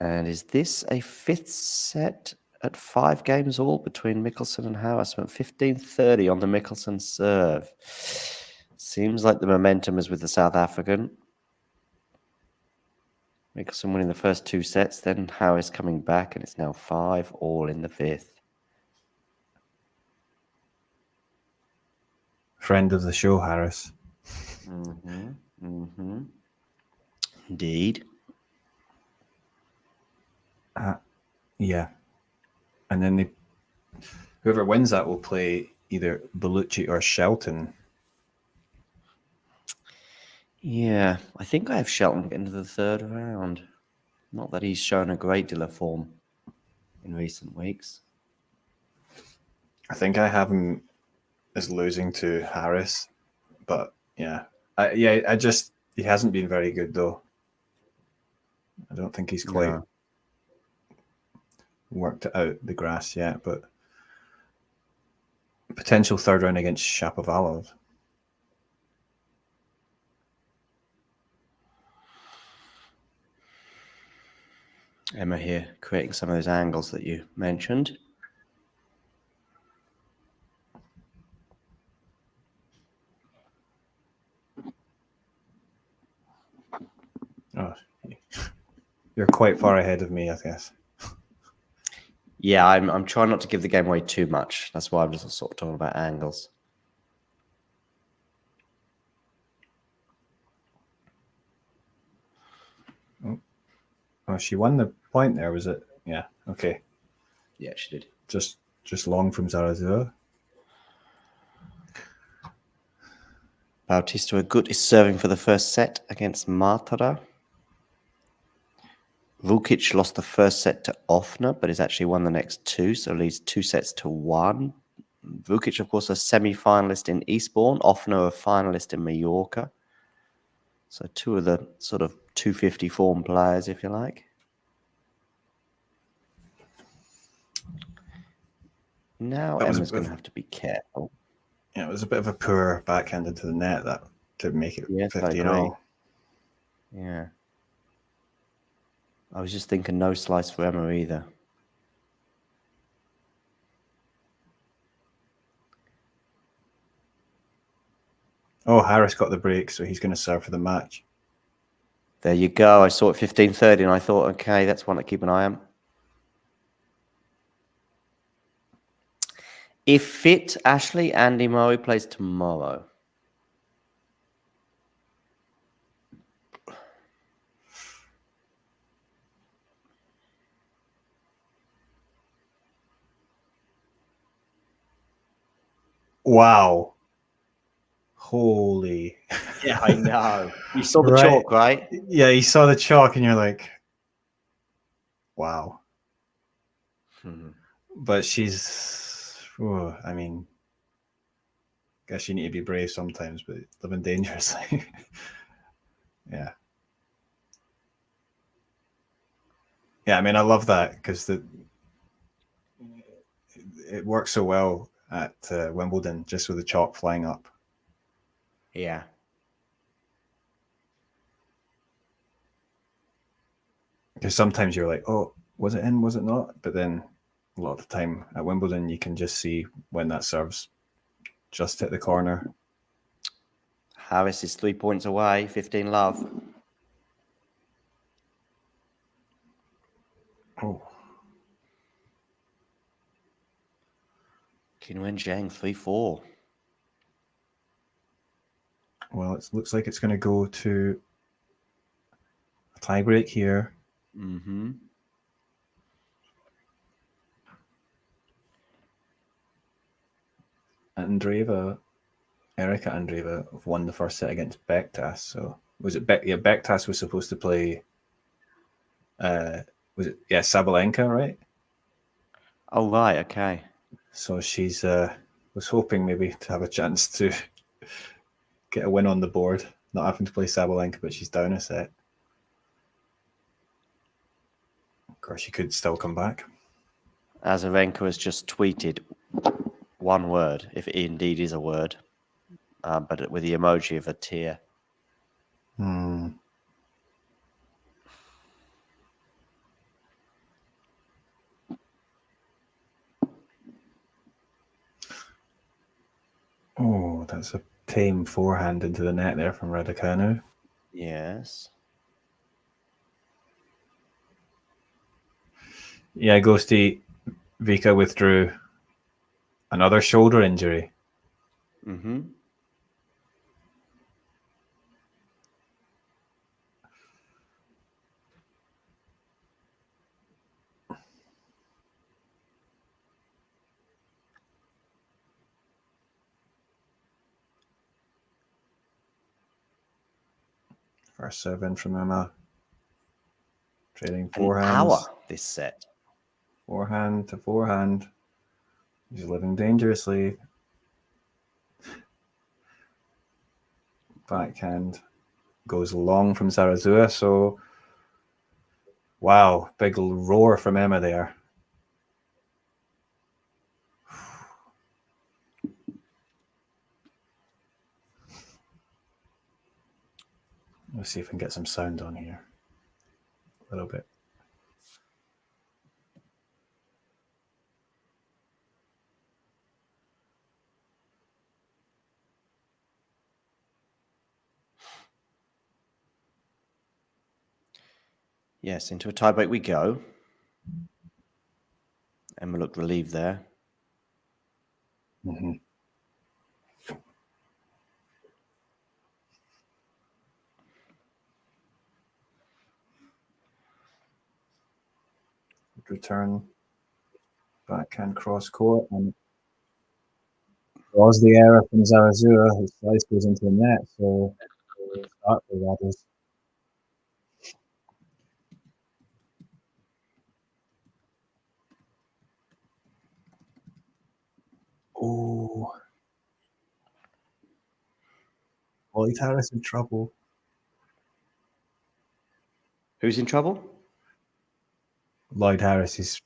And is this a fifth set at 5 games all between Mickelson and Harris? 15-30 on the Mickelson serve. Seems like the momentum is with the South African. Mickelson winning the first 2 sets, then Harris coming back, and it's now 5-all in the fifth. Friend of the show, Harris. Mm-hmm. Mm-hmm. Indeed. Yeah. And then whoever wins that will play either Bellucci or Shelton. Yeah, I think I have Shelton getting to the third round. Not that he's shown a great deal of form in recent weeks. I think I have him as losing to Harris, but yeah. He hasn't been very good, though. I don't think he's quite worked it out the grass yet, but potential third round against Shapovalov. Emma here creating some of those angles that you mentioned. Oh, you're quite far ahead of me, I guess. Yeah, I'm trying not to give the game away too much. That's why I'm just sort of talking about angles. Oh, she won the point there, was it? Yeah, okay. Yeah, she did. Just long from Zarazua. Bautista Agut is serving for the first set against Martara. Vukic lost the first set to Offner, but has actually won the next 2, so leads 2-1. Vukic, of course, a semi-finalist in Eastbourne. Offner, a finalist in Mallorca. So 2 of the sort of 250 form players, if you like. Now Emma's going to have to be careful. Yeah, it was a bit of a poor backhand into the net that to make it 50-all. Yeah. I was just thinking no slice for Emma either. Oh, Harris got the break, so he's going to serve for the match. There you go. I saw it 15:30 and I thought, okay, that's one to keep an eye on. If fit, Ashley, Andy Murray plays tomorrow. Wow. Holy. Yeah, I know. You saw the Right. chalk, right? Yeah, you saw the chalk and you're like, wow. But she's, I mean, guess you need to be brave sometimes, but living dangerously. Yeah. Yeah, I mean, I love that because it works so well at Wimbledon, just with the chalk flying up. Yeah. Because sometimes you're like, oh, was it in? Was it not? But then a lot of the time at Wimbledon, you can just see when that serve's just hit the corner. Harris is 3 points away, 15 love. Oh. Qinwen Zheng, 3-4. Well, it looks like it's going to go to a tiebreak here. Mm-hmm. Erika Andreeva won the first set against Bektas. So was it Bektas was supposed to play was it Sabalenka, right? Oh right, okay. So she's was hoping maybe to have a chance to get a win on the board, not having to play Sabalenka, but she's down a set. Of course, she could still come back. Azarenka has just tweeted one word, if it indeed is a word, but with the emoji of a tear. Oh, that's a tame forehand into the net there from Raducanu. Yes. Yeah, Ghosty, Vika withdrew another shoulder injury. Mm-hmm. First serve in from Emma. Trading An forehands. hour this set. Forehand to forehand. He's living dangerously. Backhand goes long from Zarazua. So, wow, big roar from Emma there. Let's see if we can get some sound on here. A little bit. Yes, into a tiebreak we go. Emma looked relieved there. Mm-hmm. Return, backhand cross court, and draws the error from Zarazua. His slice goes into the net, so start for Raducanu. Oh, Lloyd Harris in trouble. Who's in trouble? Lloyd Harris is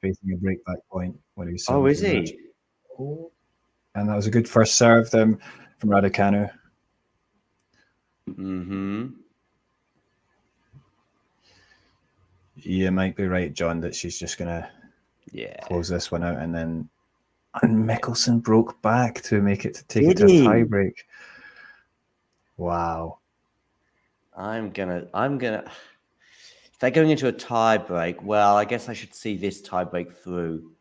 facing a breakback point when he's Oh, is he? Oh. And that was a good first serve then from Raducanu. Mm-hmm. You might be right, John, that she's just going to close this one out. And Mickelson broke back to make it to take it to a tiebreak. Wow. I'm gonna. If they're going into a tie break, well, I guess I should see this tie break through.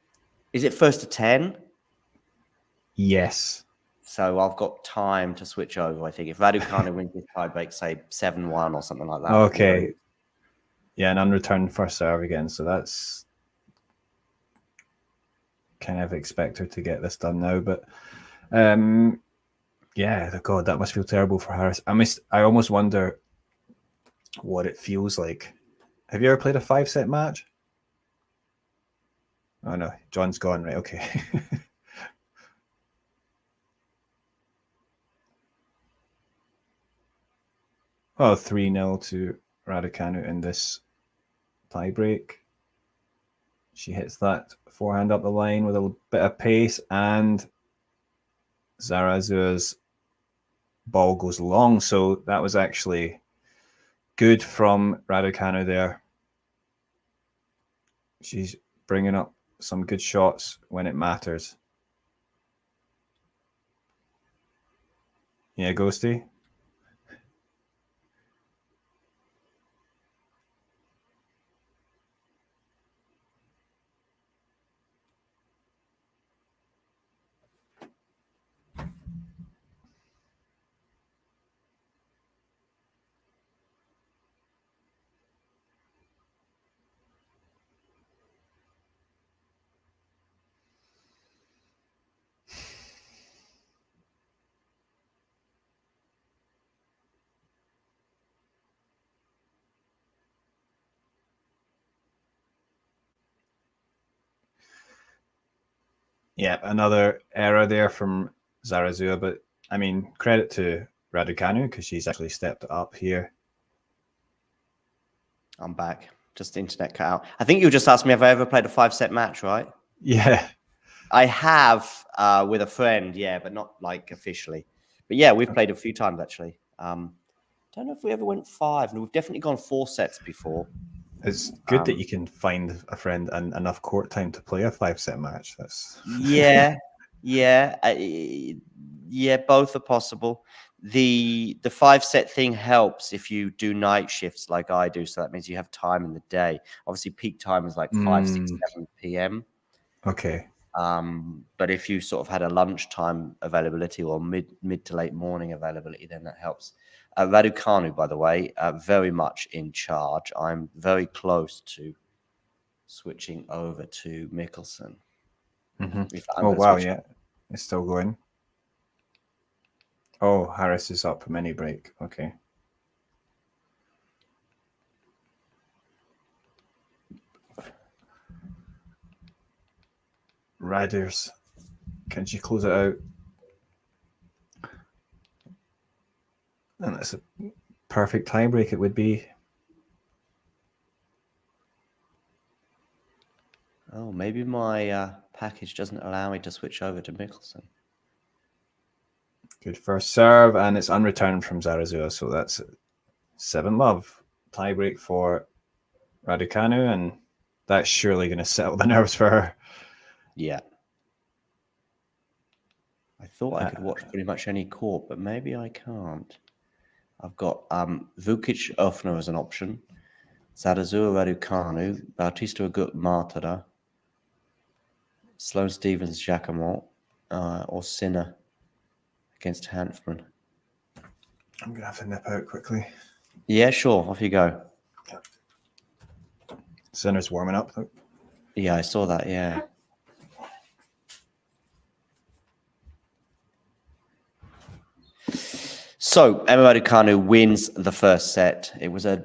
Is it first to 10? Yes. So I've got time to switch over. I think if Raducanu wins this tie break, say 7-1 or something like that. Okay. Yeah, an unreturned first serve again. So that's kind of expect her to get this done now. But yeah, God, that must feel terrible for Harris. I almost wonder what it feels like. Have you ever played a 5-set match? Oh no, John's gone, right? Okay. Oh, 3-0 to Raducanu in this tie break. She hits that forehand up the line with a bit of pace, and Zarazua's ball goes long. So that was actually good from Raducanu there. She's bringing up some good shots when it matters. Yeah, Ghosty? Yeah, another error there from Zarazua, but I mean, credit to Raducanu because she's actually stepped up here. I'm back. Just the internet cut out. I think you just asked me if I ever played a 5-set match, right? Yeah. I have with a friend, yeah, but not like officially. But yeah, we've played a few times actually. Don't know if we ever went 5, and we've definitely gone 4 sets before. It's good that you can find a friend and enough court time to play a 5-set match. That's yeah, yeah, both are possible. The 5-set thing helps if you do night shifts like I do, so that means you have time in the day. Obviously, peak time is like 5, 6, 7 p.m. Okay. But if you sort of had a lunchtime availability or mid to late morning availability, then that helps. Raducanu, by the way, very much in charge. I'm very close to switching over to Mickelson. Oh, wow, yeah. It's still going. Oh, Harris is up mini break. Okay. Riders. Can she close it out? And that's a perfect tiebreak it would be. Oh, maybe my package doesn't allow me to switch over to Mickelson. Good first serve, and it's unreturned from Zarazua, so that's 7-love. Tiebreak for Raducanu, and that's surely going to settle the nerves for her. Yeah. I thought I could watch pretty much any court, but maybe I can't. I've got Vukic Ofner as an option, Zarazua Raducanu, Bautista Agut Martada, Sloane Stephens Jacquemont, or Sinner against Hanfman. I'm going to have to nip out quickly. Yeah, sure. Off you go. Sinner's warming up, though. Yeah, I saw that, yeah. So, Emma Raducanu wins the first set. It was a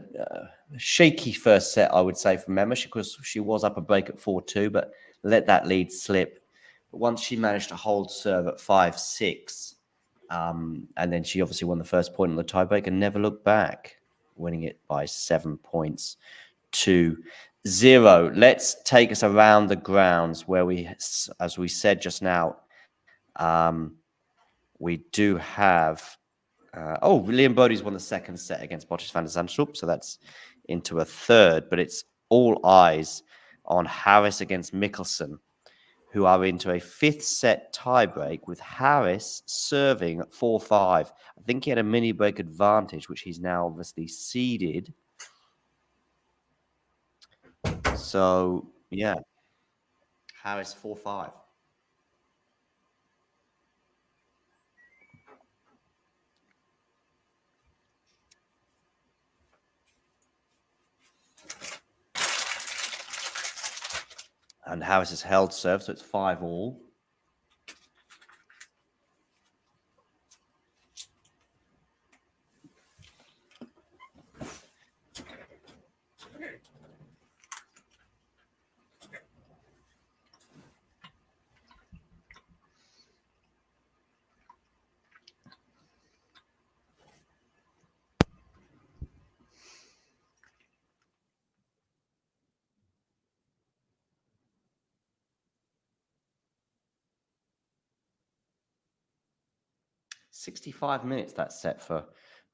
shaky first set, I would say, from Emma. She was up a break at 4-2, but let that lead slip. But once she managed to hold serve at 5-6, and then she obviously won the first point on the tiebreak and never looked back, winning it by 7 points to 0. Let's take us around the grounds where we, as we said just now, we do have... Liam Broady's won the second set against Boris van der Zandschulp, so that's into a third. But it's all eyes on Harris against Mickelson, who are into a 5th set tiebreak with Harris serving at 4-5. I think he had a mini break advantage, which he's now obviously ceded. So, yeah. Harris 4-5. And Harris has held serve, so it's 5-all. $65 that's set for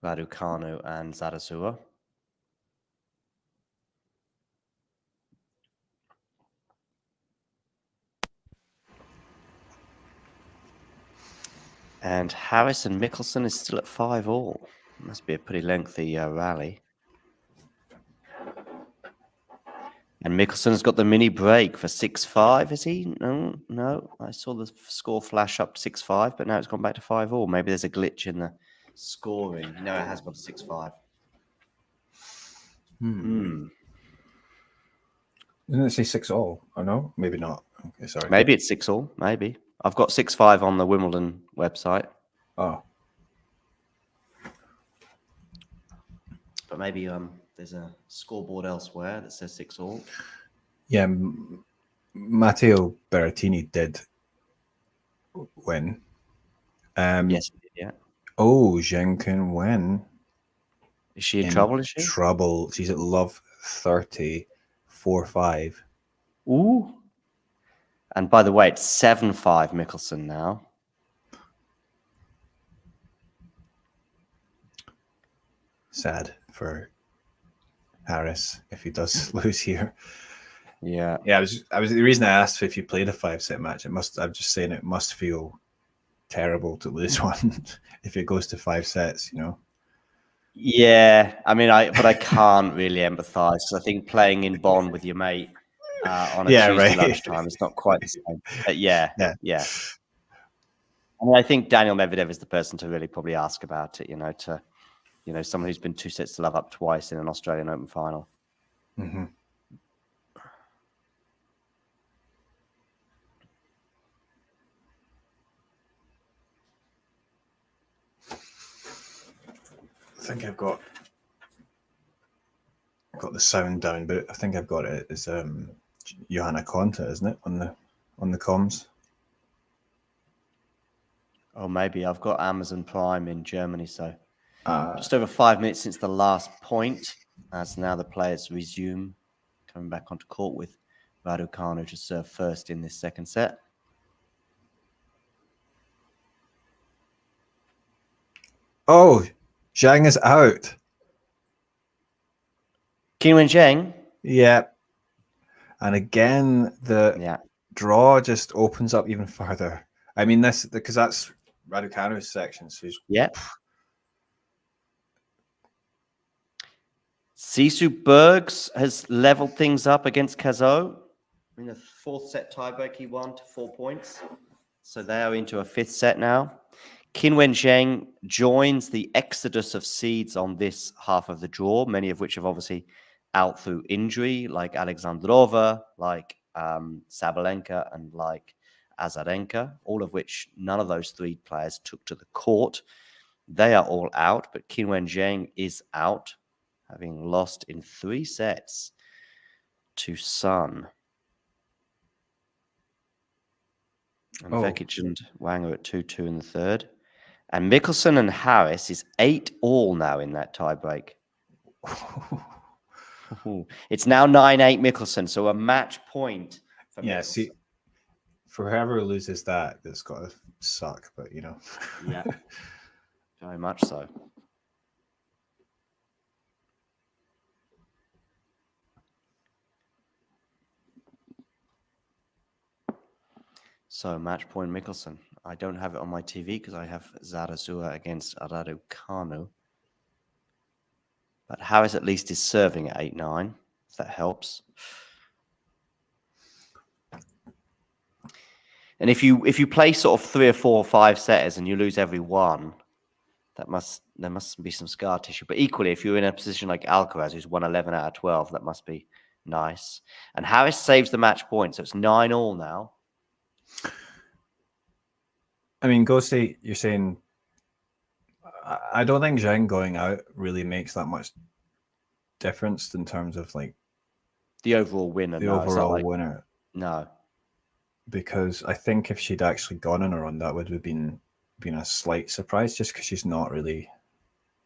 Raducanu and Zarazua. And Harris and Mickelson is still at 5-all. Must be a pretty lengthy rally. And Mickelson's got the mini break for 6-5, is he? No. I saw the score flash up to 6-5, but now it's gone back to 5-all. Maybe there's a glitch in the scoring. No, it has got to 6-5. Didn't it say 6-all? Oh, no? Maybe not. Okay, sorry. Maybe it's 6-all. Maybe. I've got 6-5 on the Wimbledon website. Oh. But maybe there's a scoreboard elsewhere that says 6-all. Yeah, Matteo Berrettini did win. Yes, yeah. Oh, Zheng can win. Is she in trouble, is she? Trouble. She's at love 30, 4-5. Ooh. And by the way, it's 7-5 Mickelson now. Sad for Harris if he does lose here. Yeah. Yeah, I was the reason I asked if you played a 5-set match, I'm just saying it must feel terrible to lose one if it goes to 5 sets, you know. Yeah, I mean, I can't really empathize. I think playing in Bonn with your mate on a Tuesday lunchtime is not quite the same. But yeah. I mean, I think Daniel Medvedev is the person to really probably ask about it. Someone who's been 2 sets to love up twice in an Australian Open final. Mm-hmm. I think I've got the sound down, but I think I've got it as Johanna Konta, isn't it, on the comms? Oh, maybe. I've got Amazon Prime in Germany, so just over 5 minutes since the last point, as now the players resume coming back onto court with Raducanu to serve first in this second set. Oh, Zhang is out. Qinwen Zheng? Yeah. And again, the draw just opens up even further. I mean, because that's Raducanu's section. So Sisu Bergs has leveled things up against Cazot. In the 4th set tiebreak, he won to 4 points. So they are into a 5th set now. Qinwen Zheng joins the exodus of seeds on this half of the draw, many of which have obviously out through injury, like Alexandrova, like Sabalenka, and like Azarenka, all of which none of those 3 players took to the court. They are all out, but Qinwen Zheng is out, having lost in 3 sets to Sun. And Vekic and Wang are at 2-2 in the 3rd. And Mickelson and Harris is 8-all now in that tiebreak. It's now 9-8 Mickelson, so a match point for Mickelson. See, for whoever loses that's got to suck, but you know. Yeah, very much so. So match point Mickelson. I don't have it on my TV because I have Zarazua against Raducanu. But Harris at least is serving at 8-9, if that helps. And if you play sort of 3 or 4 or 5 setters and you lose every one, there must be some scar tissue. But equally, if you're in a position like Alcaraz, who's won 11 out of 12, that must be nice. And Harris saves the match point, so it's 9-all now. I mean, Ghosty, you're saying I don't think Zheng going out really makes that much difference in terms of like the overall winner. The overall winner. No. Because I think if she'd actually gone on a run, that would have been a slight surprise, just because she's not really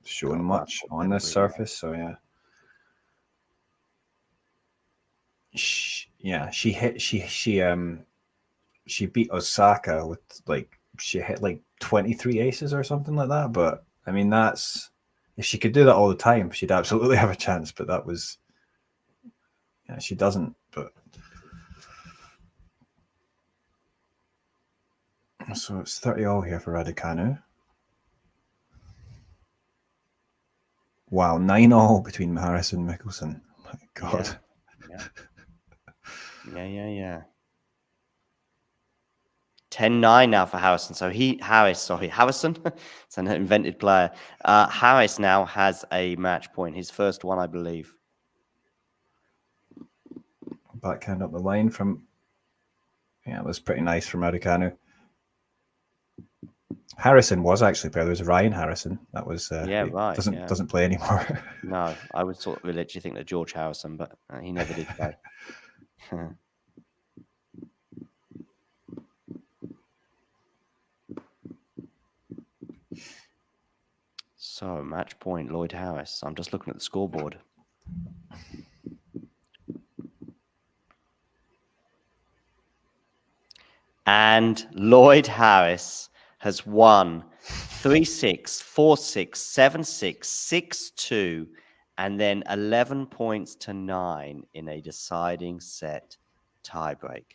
shown much on this surface. So yeah. She beat Osaka with she hit 23 aces or something like that. But I mean, that's if she could do that all the time, she'd absolutely have a chance. But that was, yeah, she doesn't. But so it's 30-all here for Raducanu. Wow, 9-all between Harris and Mickelson. Oh my God. Yeah. 10-9 now for Harrison. So Harrison. It's an invented player. Harris now has a match point. His first one, I believe. Backhand up the line from. Yeah, it was pretty nice from Raducanu. Harrison was actually there. There was Ryan Harrison. That was right. Doesn't play anymore. No, I would sort of literally think that George Harrison, but he never did play. So match point Lloyd Harris. I'm just looking at the scoreboard. And Lloyd Harris has won 3-6, 4-6, 7-6, 6-2, and then 11 points to 9 in a deciding set tiebreak.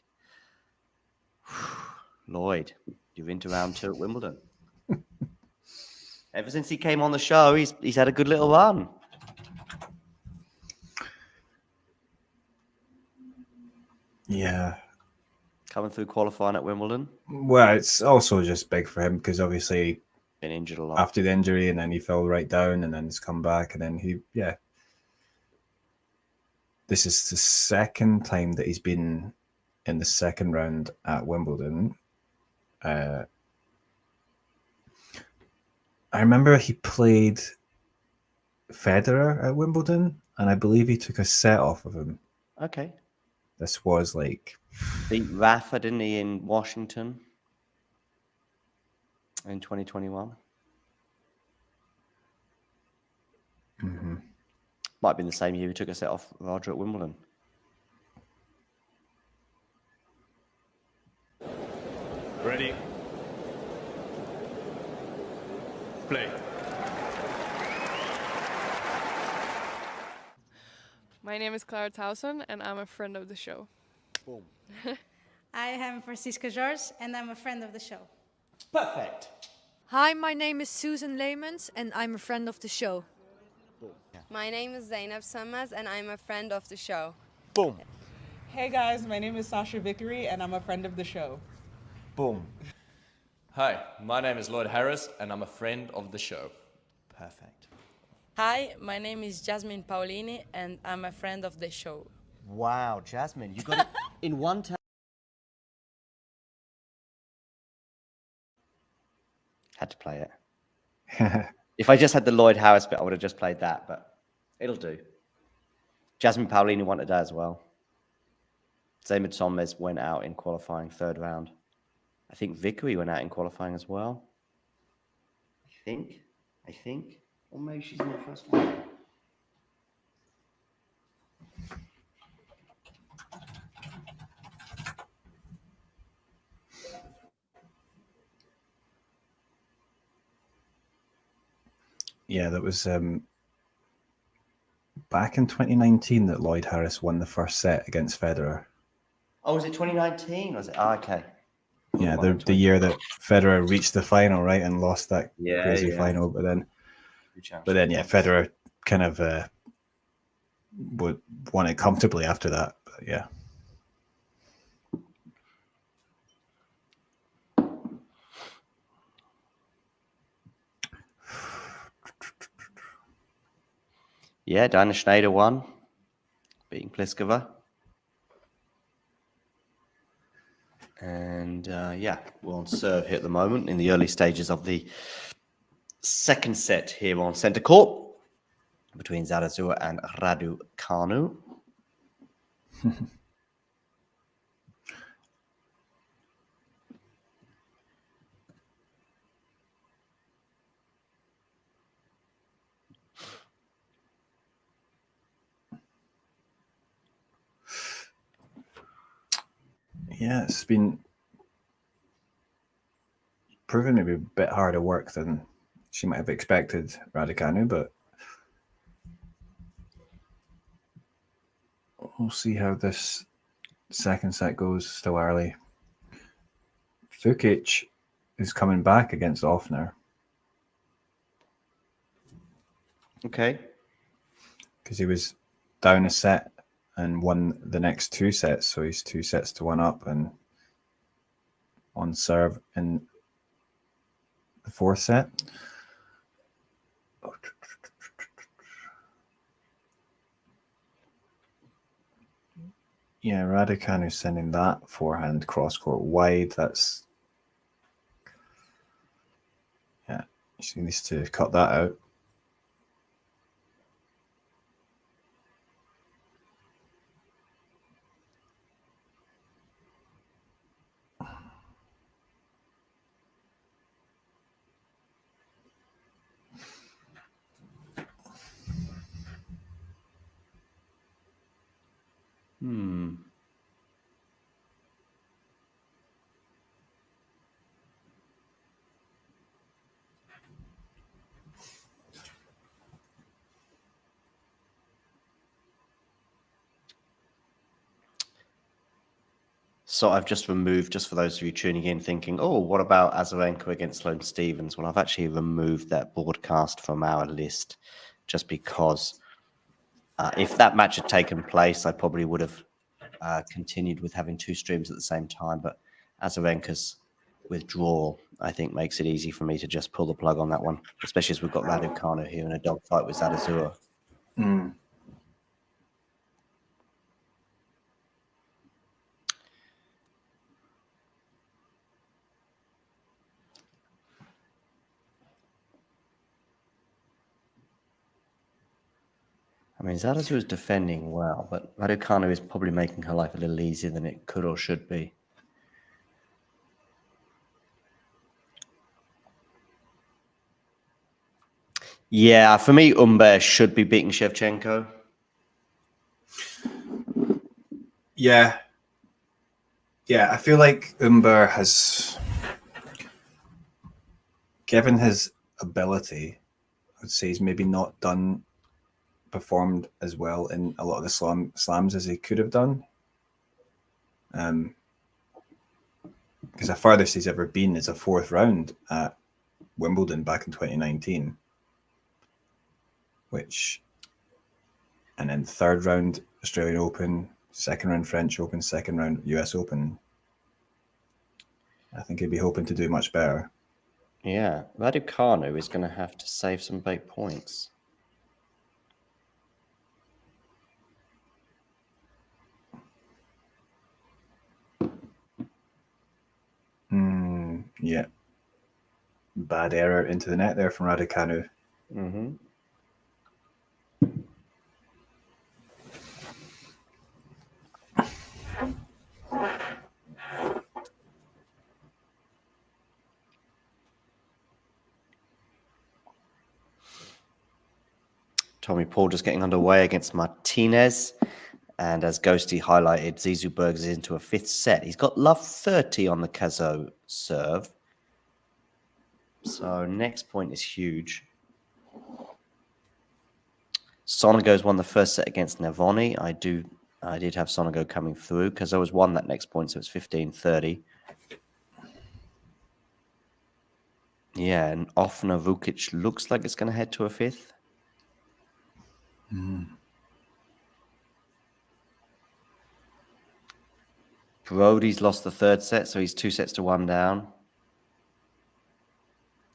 Lloyd, you're into round 2 at Wimbledon. Ever since he came on the show, he's had a good little run. Yeah. Coming through qualifying at Wimbledon. Well, it's also just big for him because obviously been injured a lot after the injury, and then he fell right down, and then he's come back, and then this is the second time that he's been in the second round at Wimbledon. I remember he played Federer at Wimbledon, and I believe he took a set off of him. Okay. This was beat Rafa, didn't he, in Washington in 2021? Mm-hmm. Might have been the same year he took a set off Roger at Wimbledon. Ready. Play. My name is Clara Towson, and I'm a friend of the show. Boom. I am Francisca George, and I'm a friend of the show. Perfect. Hi, my name is Susan Leemans, and I'm a friend of the show. Boom. Yeah. My name is Zainab Sammaz, and I'm a friend of the show. Boom. Hey guys, my name is Sasha Vickery, and I'm a friend of the show. Boom. Hi, my name is Lloyd Harris, and I'm a friend of the show. Perfect. Hi, my name is Jasmine Paolini, and I'm a friend of the show. Wow, Jasmine, you got it in one time. Had to play it. If I just had the Lloyd Harris bit, I would have just played that, but it'll do. Jasmine Paolini wanted that as well. Zainab Sammaz went out in qualifying third round. I think Vickery went out in qualifying as well. I think. Or maybe she's in the first one. Yeah, that was back in 2019 that Lloyd Harris won the first set against Federer. Oh, was it 2019? Was it? Oh, okay. Yeah, the year that Federer reached the final, right, and lost that crazy final, but then yeah, Federer kind of won it comfortably after that. But yeah. Yeah, Dinah Schneider won, beating Pliskova. And yeah, we're on serve here at the moment in the early stages of the second set here on centre court between Zarazua and Raducanu. Yeah, it's been proven to be a bit harder work than she might have expected, Raducanu, but we'll see how this second set goes. Still early. Fukic is coming back against Offner. Okay. Because he was down a set and won the next two sets, so he's 2 sets to 1 up and on serve in the fourth set. Yeah, Raducanu sending that forehand cross court wide. That's she needs to cut that out. So I've just removed, just for those of you tuning in thinking, oh, what about Azarenka against Sloane Stephens? Well, I've actually removed that broadcast from our list just because if that match had taken place, I probably would have continued with having 2 streams at the same time. But Azarenka's withdrawal, I think, makes it easy for me to just pull the plug on that one, especially as we've got Raducanu here in a dogfight with Zarazua. I mean, Zarazua is defending well, but Raducanu is probably making her life a little easier than it could or should be. Yeah, for me, Umber should be beating Shevchenko. Yeah. Yeah, I feel like Umber has, given his ability, I would say he's maybe not performed as well in a lot of the slams as he could have done. Because the farthest he's ever been is a 4th round at Wimbledon back in 2019. And then 3rd round Australian Open, 2nd round French Open, 2nd round US Open. I think he'd be hoping to do much better. Yeah, Raducanu is going to have to save some big points. Yeah. Bad error into the net there from Raducanu. Tommy Paul just getting underway against Martinez. And as Ghosty highlighted, Zizou Bergs is into a 5th set. He's got love 30 on the Cazo serve. So next point is huge. Sonego's won the 1st set against Navoni. I did have Sonego coming through because I was won that next point, so it's 15-30. Yeah, and Ofner Vukic looks like it's going to head to a fifth. Brody's lost the third set, so he's 2-1 down.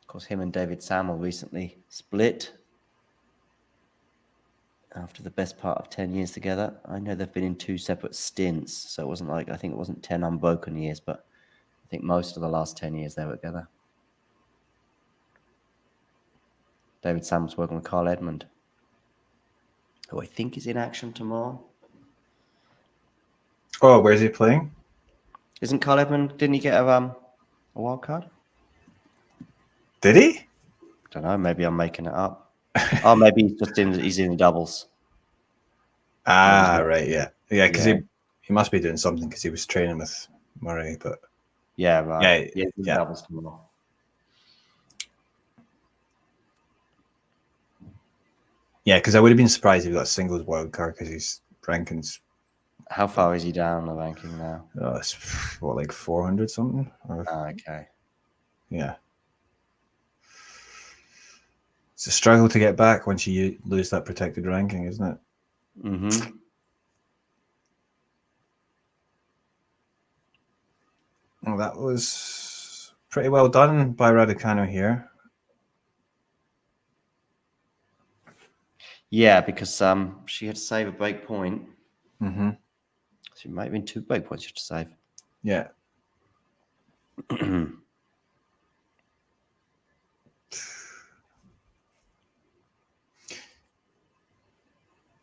Of course, him and David Samuel recently split after the best part of 10 years together. I know they've been in 2 separate stints, so it wasn't like, I think it wasn't 10 unbroken years, but I think most of the last 10 years they were together. David Samuel's working with Carl Edmund, who I think is in action tomorrow. Oh, where's he playing? Isn't Carl Edmund, didn't he get a wild card? Did he? Don't know, maybe I'm making it up. Oh, maybe he's in the doubles. Ah, right, yeah. Yeah, because Yeah. he must be doing something because he was training with Murray, but Yeah, right. Yeah, yeah. Doubles tomorrow. Yeah, because I would have been surprised if he got a singles wild card because his rankings. How far is he down the ranking now? It's what, like 400 something? Or, Okay. yeah. It's a struggle to get back once you lose that protected ranking, isn't it? Mm-hmm. Well, that was pretty well done by Raducanu here. Yeah, because she had to save a break point. Mm-hmm. She might have been 2 break points she had to save. Yeah.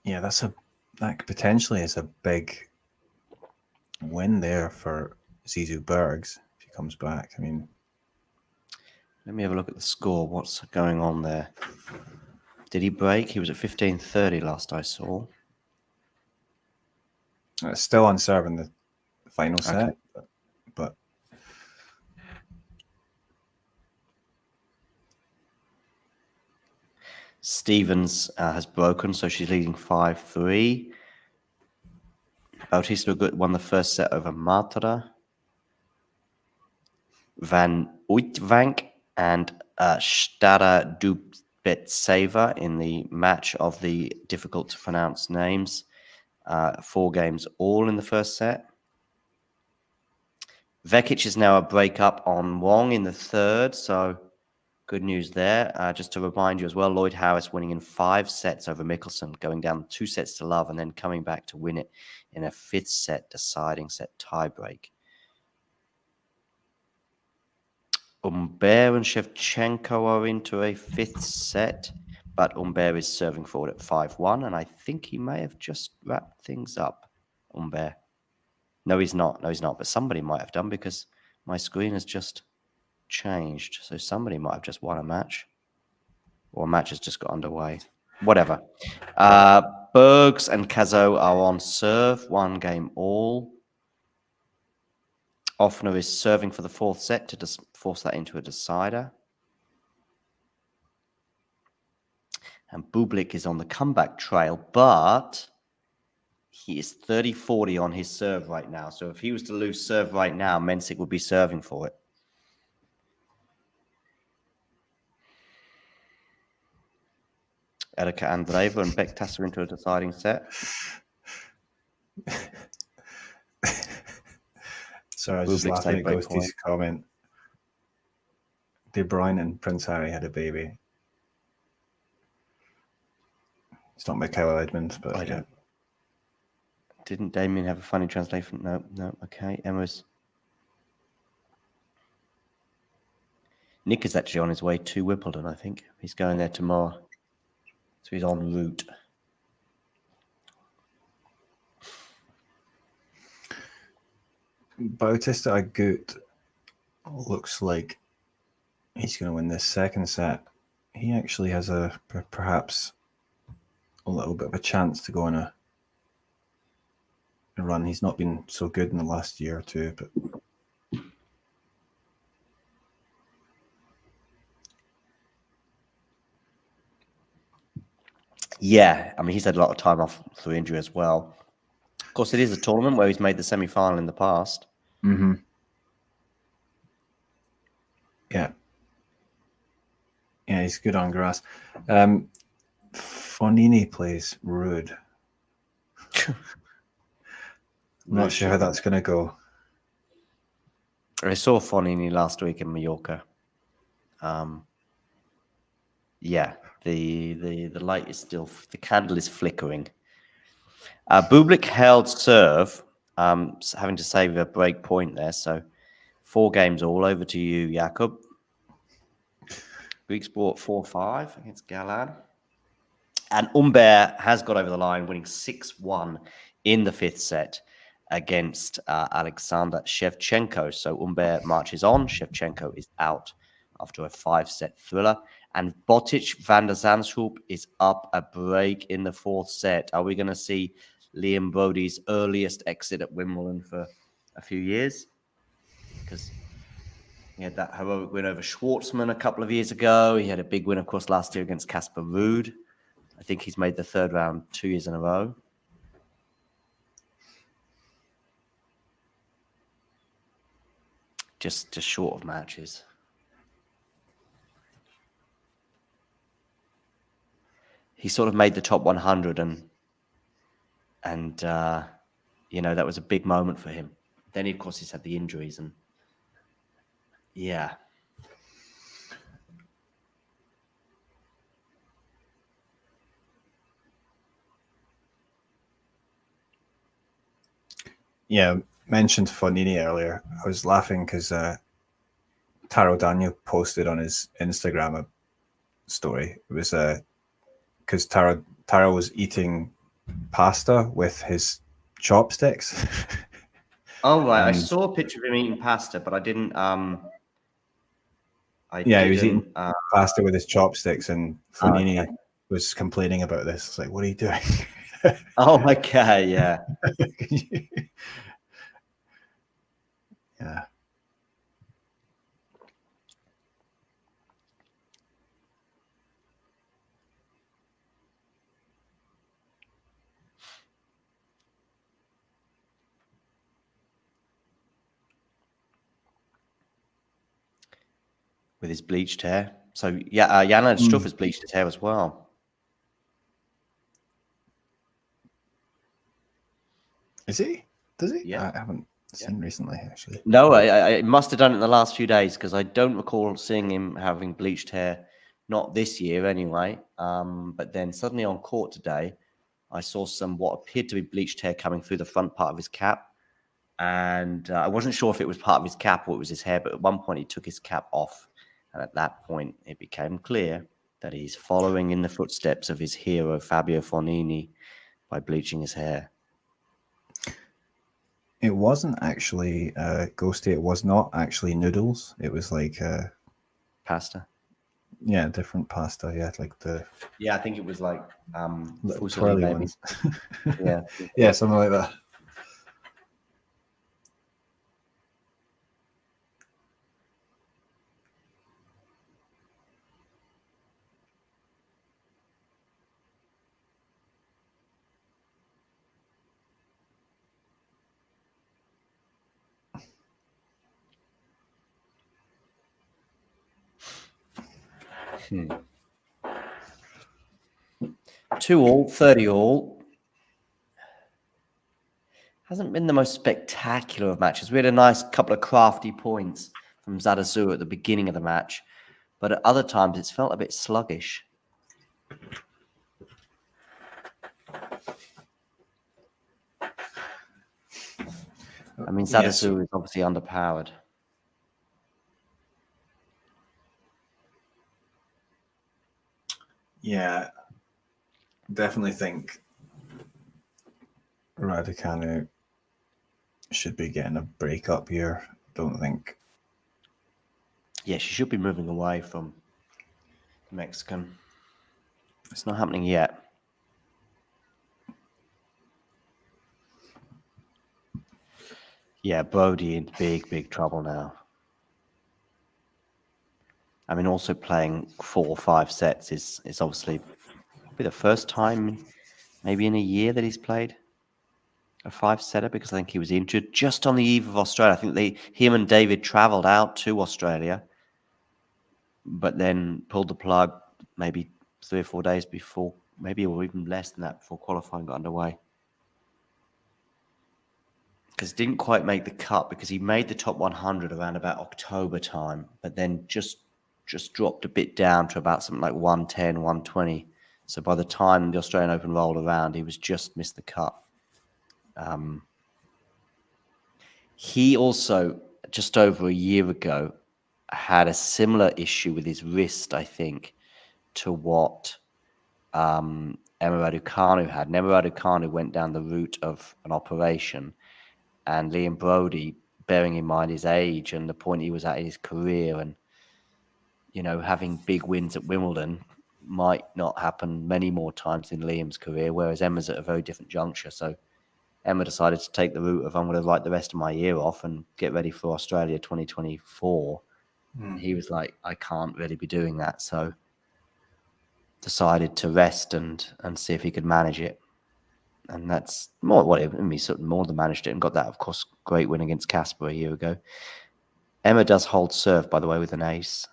Yeah, that potentially is a big win there for Zizou Bergs if he comes back. I mean, let me have a look at the score. What's going on there? Did he break? He was at 15-30 last I saw. it's still on serve in the final set, Okay. but Stevens has broken, so she's leading 5-3. Bautista won the first set over Matra. Van Uitvank and Stada Dubetseva in the match of the difficult to pronounce names. 4 games all in the first set. Vekic is now a break-up on Wong in the third, so good news there. Just to remind you as well, Lloyd Harris winning in 5 sets over Mickelson, going down 2 sets to love and then coming back to win it in a 5th set deciding set tiebreak. Humbert and Shevchenko are into a 5th set, but Humbert is serving forward at 5-1, and I think he may have just wrapped things up, Humbert. No, he's not. No, he's not, but somebody might have done because my screen has just changed. So somebody might have just won a match, or a match has just got underway. Whatever. Bergs and Cazot are on serve, 1 game all. Offner is serving for the 4th set to just force that into a decider. And Bublik is on the comeback trail, but he is 30-40 on his serve right now. So if he was to lose serve right now, Mensik would be serving for it. Erika Andreeva and Bektas are into a deciding set. Sorry, I was just laughing at Ghosty's comment. De Bruyne and Prince Harry had a baby. It's not Michael Edmund, but I don't. Didn't Damien have a funny translation? No. Okay, Emma's. Nick is actually on his way to Wimbledon, I think. He's going there tomorrow. So he's en route. Bautista Agut looks like he's going to win this 2nd set. He actually has perhaps a little bit of a chance to go on a run. He's not been so good in the last year or 2, but yeah, I mean, he's had a lot of time off through injury as well. Of course, it is a tournament where he's made the semi-final in the past. Mm-hmm. Yeah. he's good on grass. Fonini plays Rude. I'm not sure how that's going to go. I saw Fonini last week in Mallorca. Yeah, the light is still, the candle is flickering. Bublik held serve, having to save a break point there. So 4 games all. Over to you, Jakub. Greeks brought 4-5 against Galan. And Humbert has got over the line, winning 6-1 in the 5th set against Alexander Shevchenko. So Humbert marches on. Shevchenko is out after a 5-set thriller. And Botic van der Zandschulp is up a break in the 4th set. Are we going to see Liam Broady's earliest exit at Wimbledon for a few years? Because he had that heroic win over Schwartzman a couple of years ago. He had a big win, of course, last year against Casper Ruud. I think he's made the 3rd round 2 years in a row. Just short of matches. He sort of made the top 100 and that was a big moment for him. Then, of course, he's had the injuries and yeah. Yeah, mentioned Fonini earlier. I was laughing because Taro Daniel posted on his Instagram a story. It was because Taro was eating pasta with his chopsticks. Oh, right. I saw a picture of him eating pasta, but I didn't. He was eating pasta with his chopsticks, and Fonini was complaining about this. It's like, what are you doing? Oh, okay, yeah. Yeah. With his bleached hair. So, yeah, Jan Struff has bleached his hair as well. Is he? Does he? Yeah. I haven't seen recently, actually. No, I must have done it in the last few days because I don't recall seeing him having bleached hair. Not this year, anyway. But then suddenly on court today, I saw some what appeared to be bleached hair coming through the front part of his cap. And I wasn't sure if it was part of his cap or it was his hair, but at one point he took his cap off. And at that point, it became clear that he's following in the footsteps of his hero, Fabio Fonini, by bleaching his hair. It wasn't actually Ghosty. It was not actually noodles. It was like pasta. Yeah, different pasta. Yeah, like the. Yeah, I think it was like twirly ones. Yeah, yeah, something like that. Two all, 30 all. Hasn't been the most spectacular of matches. We had a nice couple of crafty points from Zarazua at the beginning of the match, but at other times it's felt a bit sluggish. I mean, Zarazua is obviously underpowered. Yeah, definitely think Raducanu should be getting a break up here. Don't think. Yeah, she should be moving away from the Mexican. It's not happening yet. Yeah, Broady in big trouble now. I mean, also playing 4 or 5 sets is obviously probably the first time maybe in a year that he's played a 5-setter, because I think he was injured just on the eve of Australia. I think him and David travelled out to Australia but then pulled the plug maybe 3 or 4 days before, maybe or even less than that, before qualifying got underway. Because didn't quite make the cut, because he made the top 100 around about October time, but then just dropped a bit down to about something like 110, 120. So by the time the Australian Open rolled around, he was just missed the cut. He also, just over a year ago, had a similar issue with his wrist, I think, to what Emma Raducanu had. And Emma Raducanu went down the route of an operation, and Liam Broady, bearing in mind his age and the point he was at in his career, and having big wins at Wimbledon might not happen many more times in Liam's career, whereas Emma's at a very different juncture. So Emma decided to take the route of, I'm going to write the rest of my year off and get ready for Australia 2024. He was like, I can't really be doing that. So decided to rest and see if he could manage it. And that's more what he sort of more than managed it, and got that, of course, great win against Casper a year ago. Emma does hold serve, by the way, with an ace.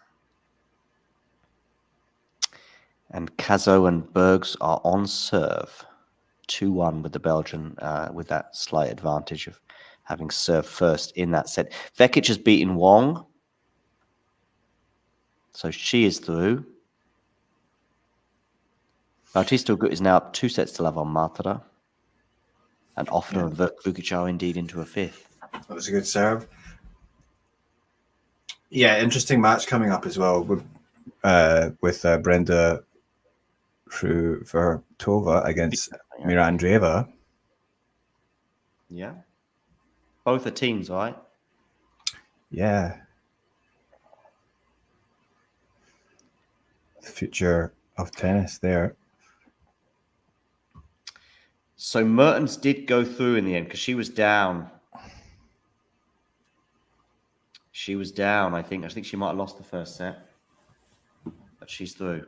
And Cazot and Bergs are on serve, 2-1 with the Belgian, with that slight advantage of having served first in that set. Vekic has beaten Wong, so she is through. Bautista Agut is now up 2 sets to love on Martha. And Offner and Vukic are indeed into a fifth. That was a good serve. Yeah, interesting match coming up as well with Brenda Fruhvirtova against Mira Andreeva. Yeah. Both are teams, right? Yeah. The future of tennis there. So Mertens did go through in the end because she was down. She was down, I think. I think she might have lost the first set. But she's through.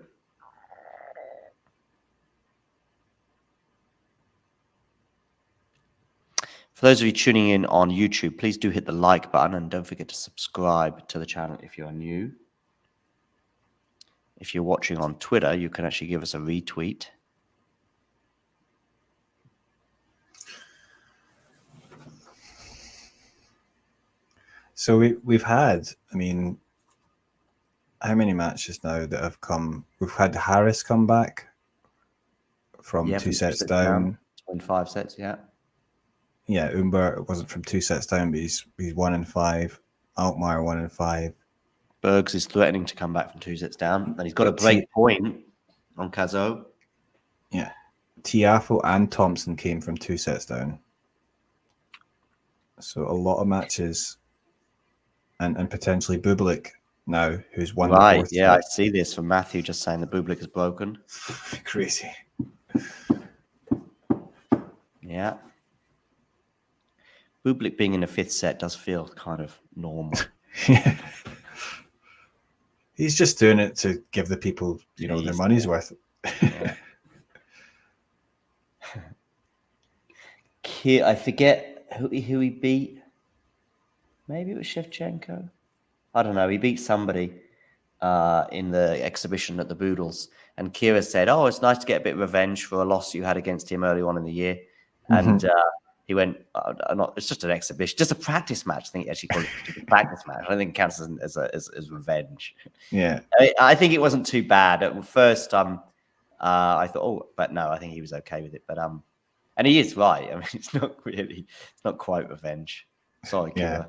For those of you tuning in on YouTube, please do hit the like button and don't forget to subscribe to the channel if you are new. If you're watching on Twitter, you can actually give us a retweet. So we've had, I mean, how many matches now that have come? We've had Harris come back from 2 sets down. In 5 sets, yeah. Yeah, Umber wasn't from 2 sets down, but he's 1-5. Altmaier 1-5. Bergs is threatening to come back from 2 sets down, and he's got a break point on Cazot. Yeah, Tiafoe and Thompson came from 2 sets down. So a lot of matches, and potentially Bublik now, who's won the 4th yeah, set. I see this from Matthew just saying that Bublik is broken. Crazy. Yeah. Bublik being in the 5th set does feel kind of normal. Yeah. He's just doing it to give the people, their money's worth. Yeah. I forget who he beat. Maybe it was Shevchenko. I don't know. He beat somebody in the exhibition at the Boodles. And Kira said, oh, it's nice to get a bit of revenge for a loss you had against him early on in the year. And he went, it's just an exhibition, just a practice match. I think he actually called it a practice match. I don't think it counts as revenge. Yeah. I think it wasn't too bad. At first, I thought, but no, I think he was okay with it. But and he is right. I mean, it's not quite revenge. Sorry, Kira. Yeah.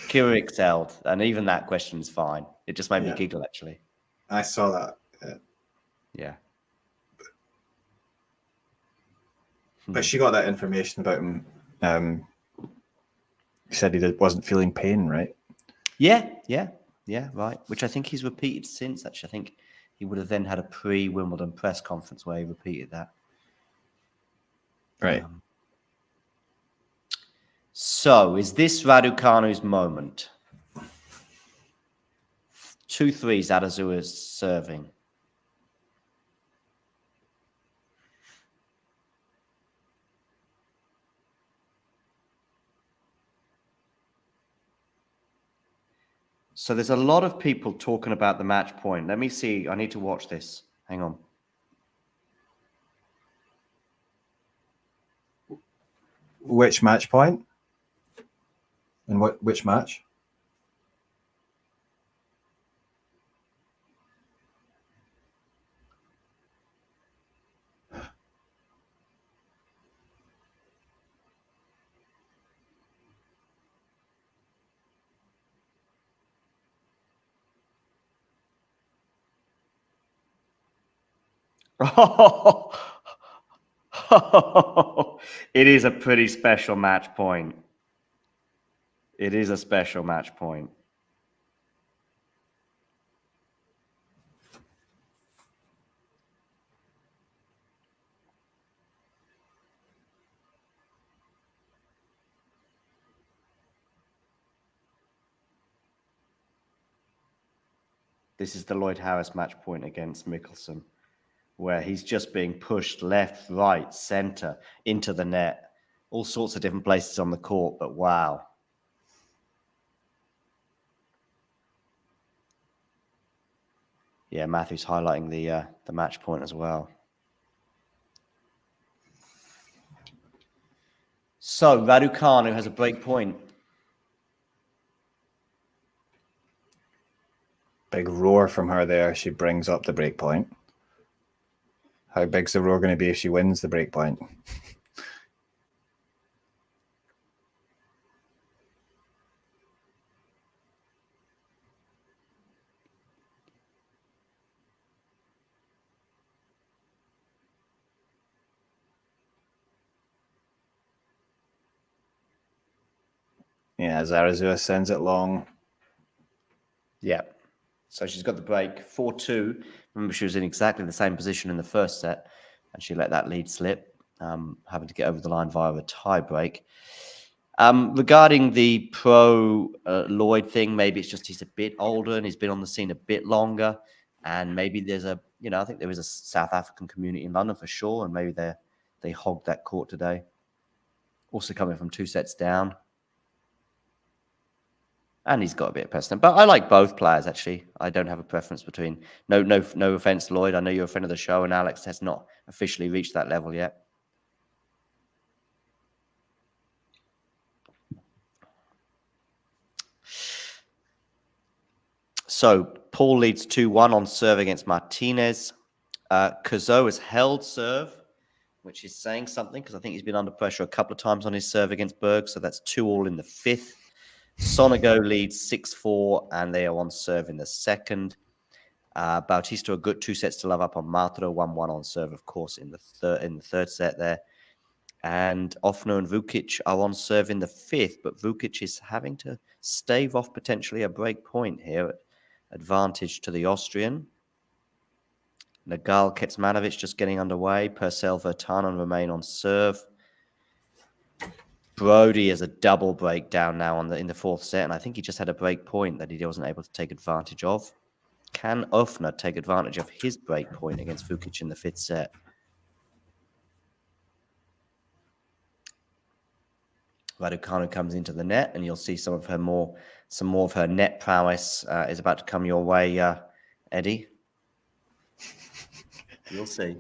Kira excelled, and even that question is fine. It just made me giggle, actually. I saw that. Yeah. But she got that information about him. He said he wasn't feeling pain, right? Yeah, right. Which I think he's repeated since, actually. I think he would have then had a pre-Wimbledon press conference where he repeated that. Right. So, is this Raducanu's moment? 2-3, Zarazua is serving. So there's a lot of people talking about the match point. Let me see. I need to watch this. Hang on. Which match point? And which match? It is a pretty special match point. It is a special match point. This is the Lloyd Harris match point against Mickelson, where he's just being pushed left, right, center, into the net, all sorts of different places on the court, but wow. Yeah, Matthew's highlighting the match point as well. So, Raducanu has a break point. Big roar from her there. She brings up the break point. How big's the roar going to be if she wins the break point? Yeah, Zarazua sends it long. Yeah. So she's got the break, 4-2. Remember, she was in exactly the same position in the first set, and she let that lead slip, having to get over the line via a tie break. Regarding the pro Lloyd thing, maybe it's just he's a bit older and he's been on the scene a bit longer, and maybe there's a, I think there is a South African community in London for sure, and maybe they hogged that court today. Also coming from 2 sets down. And he's got a bit of personality. But I like both players, actually. I don't have a preference between... No offense, Lloyd. I know you're a friend of the show, and Alex has not officially reached that level yet. So, Paul leads 2-1 on serve against Martinez. Cazot has held serve, which is saying something, because I think he's been under pressure a couple of times on his serve against Berg, so that's 2-2 in the 5th. Sonego leads 6-4, and they are on serve in the 2nd. Bautista a good 2 sets to love up on Martro, 1-1 on serve, of course, in the 3rd set there. And Ofner and Vukic are on serve in the 5th, but Vukic is having to stave off potentially a break point here. Advantage to the Austrian. Nagal Kecmanovic just getting underway. Purcell Virtanen remain on serve. Broady is a double breakdown now in the 4th set, and I think he just had a break point that he wasn't able to take advantage of. Can Ofner take advantage of his break point against Vukic in the 5th set? Raducanu comes into the net, and you'll see some more of her net prowess is about to come your way, Eddie. You'll see.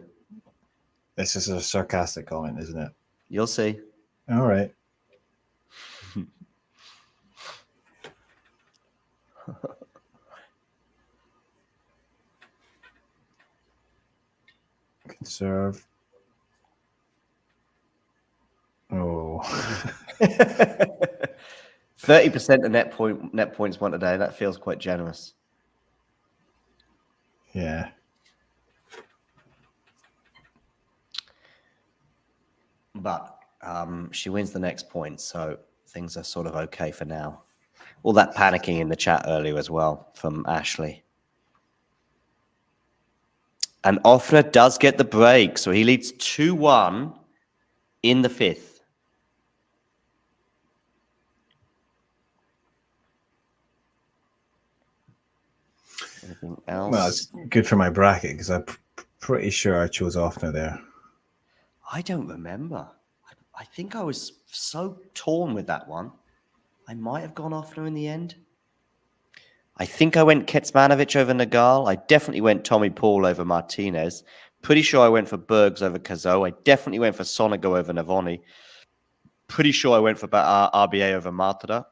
This is a sarcastic comment, isn't it? You'll see. All right. Good serve. Oh. 30% of net points won today. That feels quite generous. Yeah. But she wins the next point, so things are sort of okay for now. All that panicking in the chat earlier as well from Ashley. And Ofner does get the break, so he leads 2-1 in the 5th. Anything else? Well, it's good for my bracket because I'm pretty sure I chose Ofner there. I don't remember. I think I was so torn with that one. I might have gone Ofner in the end. I think I went Kecmanovic over Nagal. I definitely went Tommy Paul over Martinez. Pretty sure I went for Bergs over Cazot. I definitely went for Sonego over Navoni. Pretty sure I went for RBA over Martada.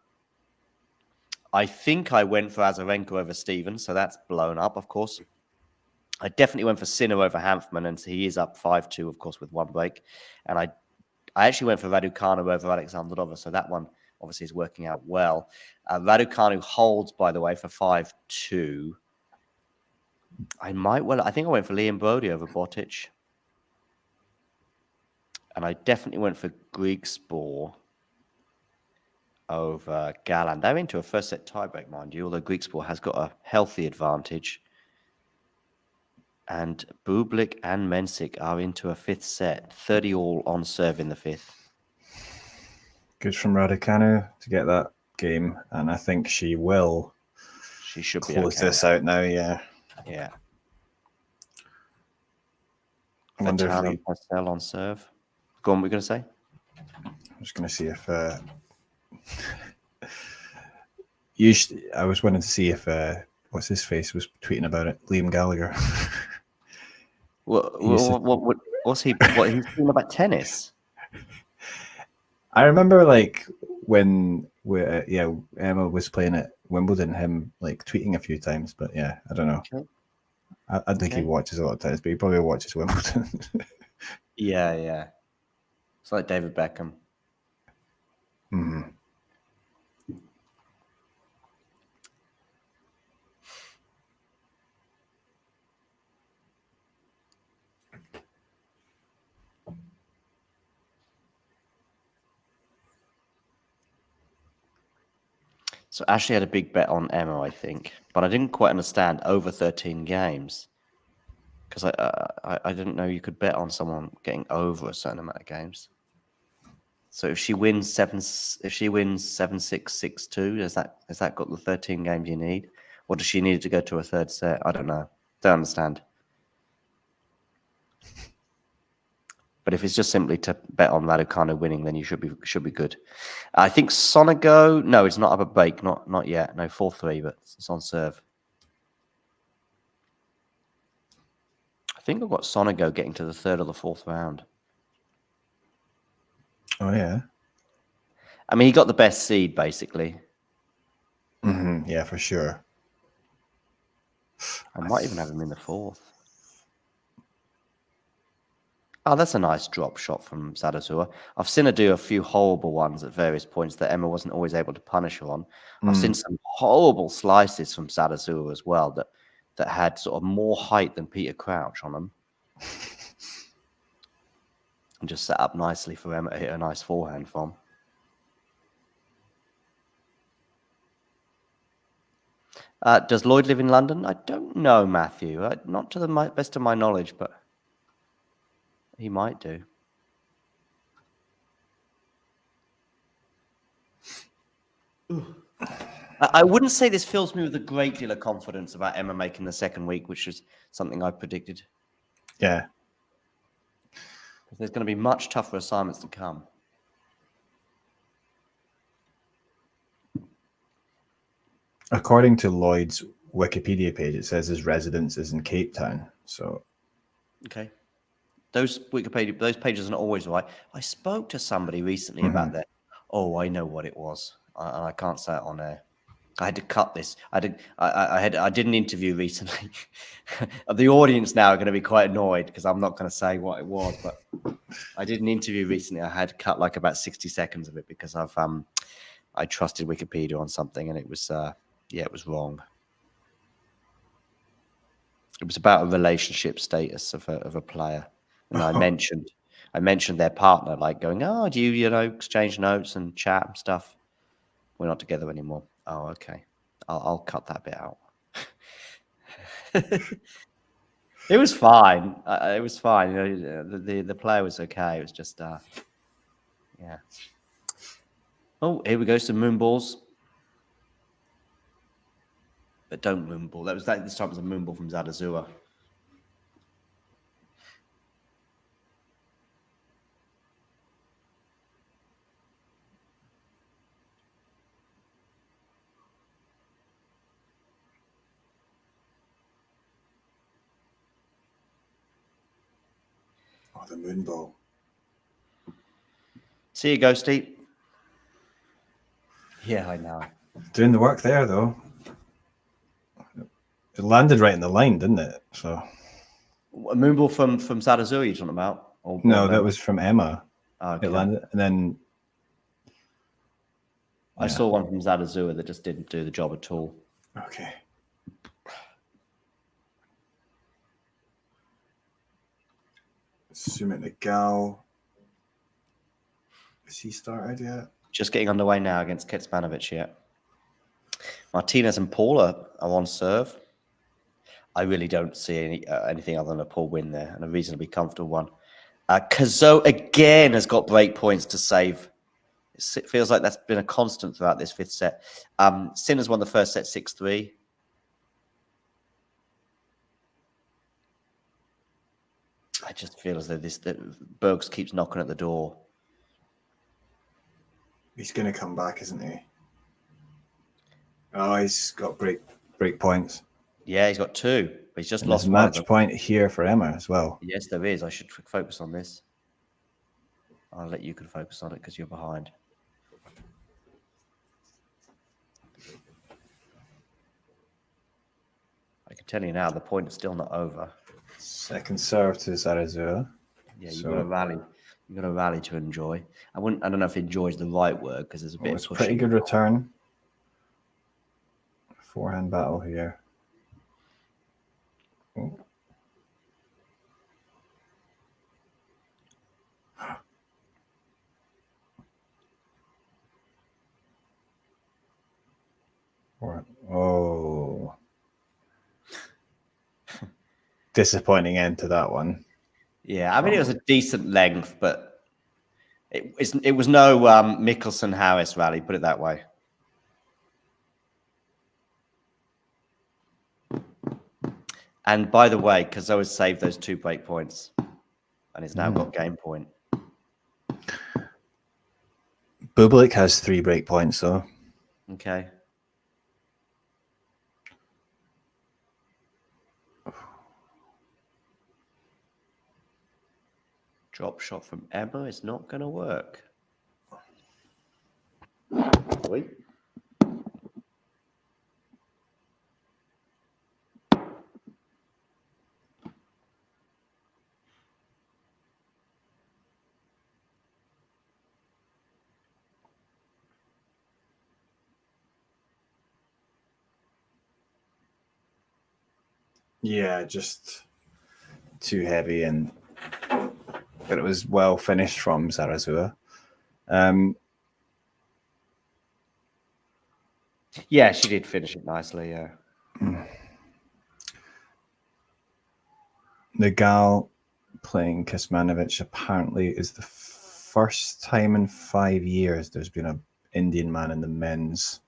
I think I went for Azarenka over Stevens, so that's blown up, of course. I definitely went for Sinner over Hanfman, and he is up 5-2, of course, with one break. And I actually went for Raducanu over Alexandrova, so that one obviously is working out well. Raducanu holds, by the way, for 5-2. I think I went for Liam Broady over Botic. And I definitely went for Greek Spore over Galland. They're into a first set tiebreak, mind you, although Greek Spore has got a healthy advantage. And Bublik and Mensik are into a fifth set. 30 all on serve in the fifth. Good from Raducanu to get that game, and I think she will. She should close be okay. this out now. Yeah. Yeah. I wonder if Vitali Pastel on serve. Go on, what were you going to say? I'm just going to see if I was wanting to see if what's his face was tweeting about it. Liam Gallagher. What's he? What he's talking about tennis? I remember like when Emma was playing at Wimbledon, him like tweeting a few times, but yeah, I don't know. Okay. I think he watches a lot of tennis, but he probably watches Wimbledon. Yeah. It's like David Beckham. Mm-hmm. So Ashley had a big bet on Emma, I think, but I didn't quite understand over 13 games because I didn't know you could bet on someone getting over a certain amount of games. So if she wins 7-6, 6-2, has that got the 13 games you need, or does she need to go to a third set? I don't know. Don't understand. But if it's just simply to bet on Raducanu winning, then you should be good. I think Sonego, no, it's not up a break, not yet. No, 4-3, but it's on serve. I think I've got Sonego getting to the third or the fourth round. Oh yeah. I mean, he got the best seed basically. Mm-hmm. Yeah, for sure. I might even have him in the fourth. Oh, that's a nice drop shot from Zarazua. I've seen her do a few horrible ones at various points that Emma wasn't always able to punish her on. I've seen some horrible slices from Zarazua as well that had sort of more height than Peter Crouch on them. And just set up nicely for Emma to hit a nice forehand from. Does Lloyd live in London? I don't know, Matthew. Not to the best of my knowledge, but he might do. I wouldn't say this fills me with a great deal of confidence about Emma making the second week, which is something I predicted. Yeah. There's going to be much tougher assignments to come. According to Lloyd's Wikipedia page, it says his residence is in Cape Town. So, okay, those pages are not always right. I spoke to somebody recently about that. Oh, I know what it was, and I can't say it on air. I had to cut this. I did an interview recently. The audience now are going to be quite annoyed because I'm not going to say what it was, but I did an interview recently. I had to cut like about 60 seconds of it because I trusted Wikipedia on something, and it was it was wrong. It was about a relationship status of a player, and I mentioned their partner, like going, "Oh, do you exchange notes and chat and stuff?" We're not together anymore. Oh, okay. I'll cut that bit out. It was fine. It was fine. The player was okay. It was just yeah. Oh, here we go. Some moonballs. But don't moonball. This time it was a moonball from Zarazua. Oh, the moon ball. See you, Ghosty. Yeah, I know. Doing the work there, though. It landed right in the line, didn't it? So A moonball from Zarazua you're talking about? no, that was from Emma. Okay. It landed, and then I saw one from Zarazua that just didn't do the job at all. Okay. Sumit Nagal. Has he started yet? Just getting underway now against Kecmanovic yet. Martinez and Paula are on serve. I really don't see anything other than a poor win there and a reasonably comfortable one. Cazot again has got break points to save. It feels like that's been a constant throughout this fifth set. Sinners won the first set 6-3. I just feel as though that Bergs keeps knocking at the door. He's going to come back, isn't he? Oh, he's got break points. Yeah, he's got 2. But he's just and lost there's a match point here for Emma as well. Yes, there is. I should focus on this. I'll let you can focus on it because you're behind. I can tell you now, the point is still not over. Second serve to Zarazua. Yeah, you've got to rally. You've got to rally to enjoy. I don't know if enjoy is the right word because there's a bit of pushing. Pretty good return. Forehand battle here. Oh. Oh. Disappointing end to that one. Yeah, I mean, it was a decent length, but it was no Mickelson-Harris rally, put it that way. And by the way, Cazot has saved those 2 break points and he's now got game point. Bublik has 3 break points, though. Okay. Drop shot from Emma is not going to work. Wait. Yeah, just too heavy, but it was well finished from Zarazua. Yeah, she did finish it nicely, yeah. Nagal playing Kecmanovic apparently is the first time in 5 years there's been an Indian man in the men's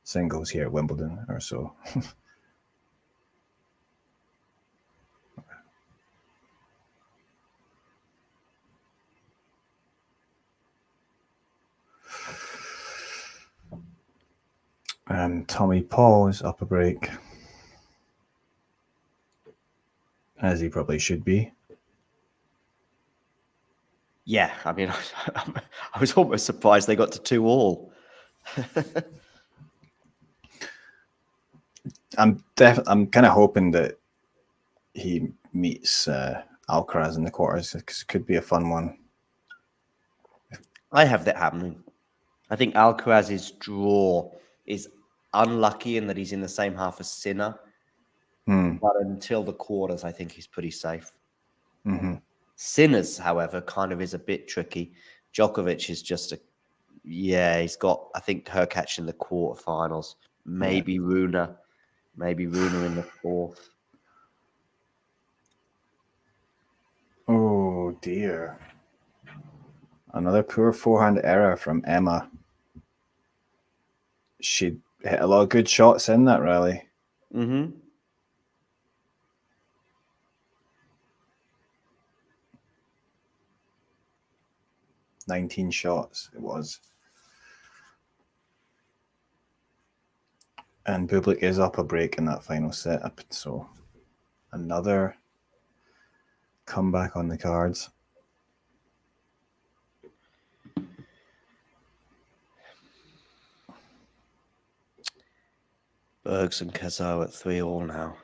singles here at Wimbledon or so. And Tommy Paul is up a break, as he probably should be. Yeah, I mean, I was almost surprised they got to 2-all. I'm kind of hoping that he meets Alcaraz in the quarters because it could be a fun one. I have that happening. I think Alcaraz's draw is unlucky in that he's in the same half as Sinner. But until the quarters, I think he's pretty safe. Sinner's, however, kind of is a bit tricky. Djokovic is just he's got, I think, her catch in the quarterfinals. Maybe Runa in the fourth. Oh dear. Another poor forehand error from Emma. She hit a lot of good shots in that rally. 19 shots it was. And Bublik is up a break in that final set. So another comeback on the cards. Bergs and Kazar at 3-all now.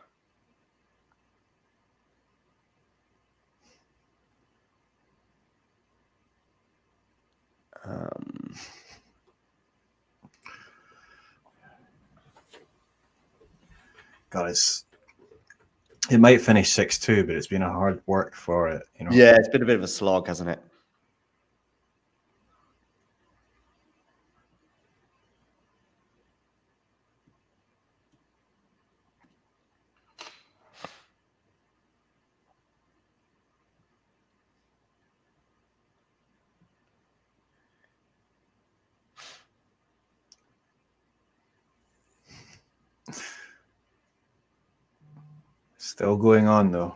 Guys, it might finish 6-2, but it's been a hard work for it. You know. Yeah, it's been a bit of a slog, hasn't it? Still going on though.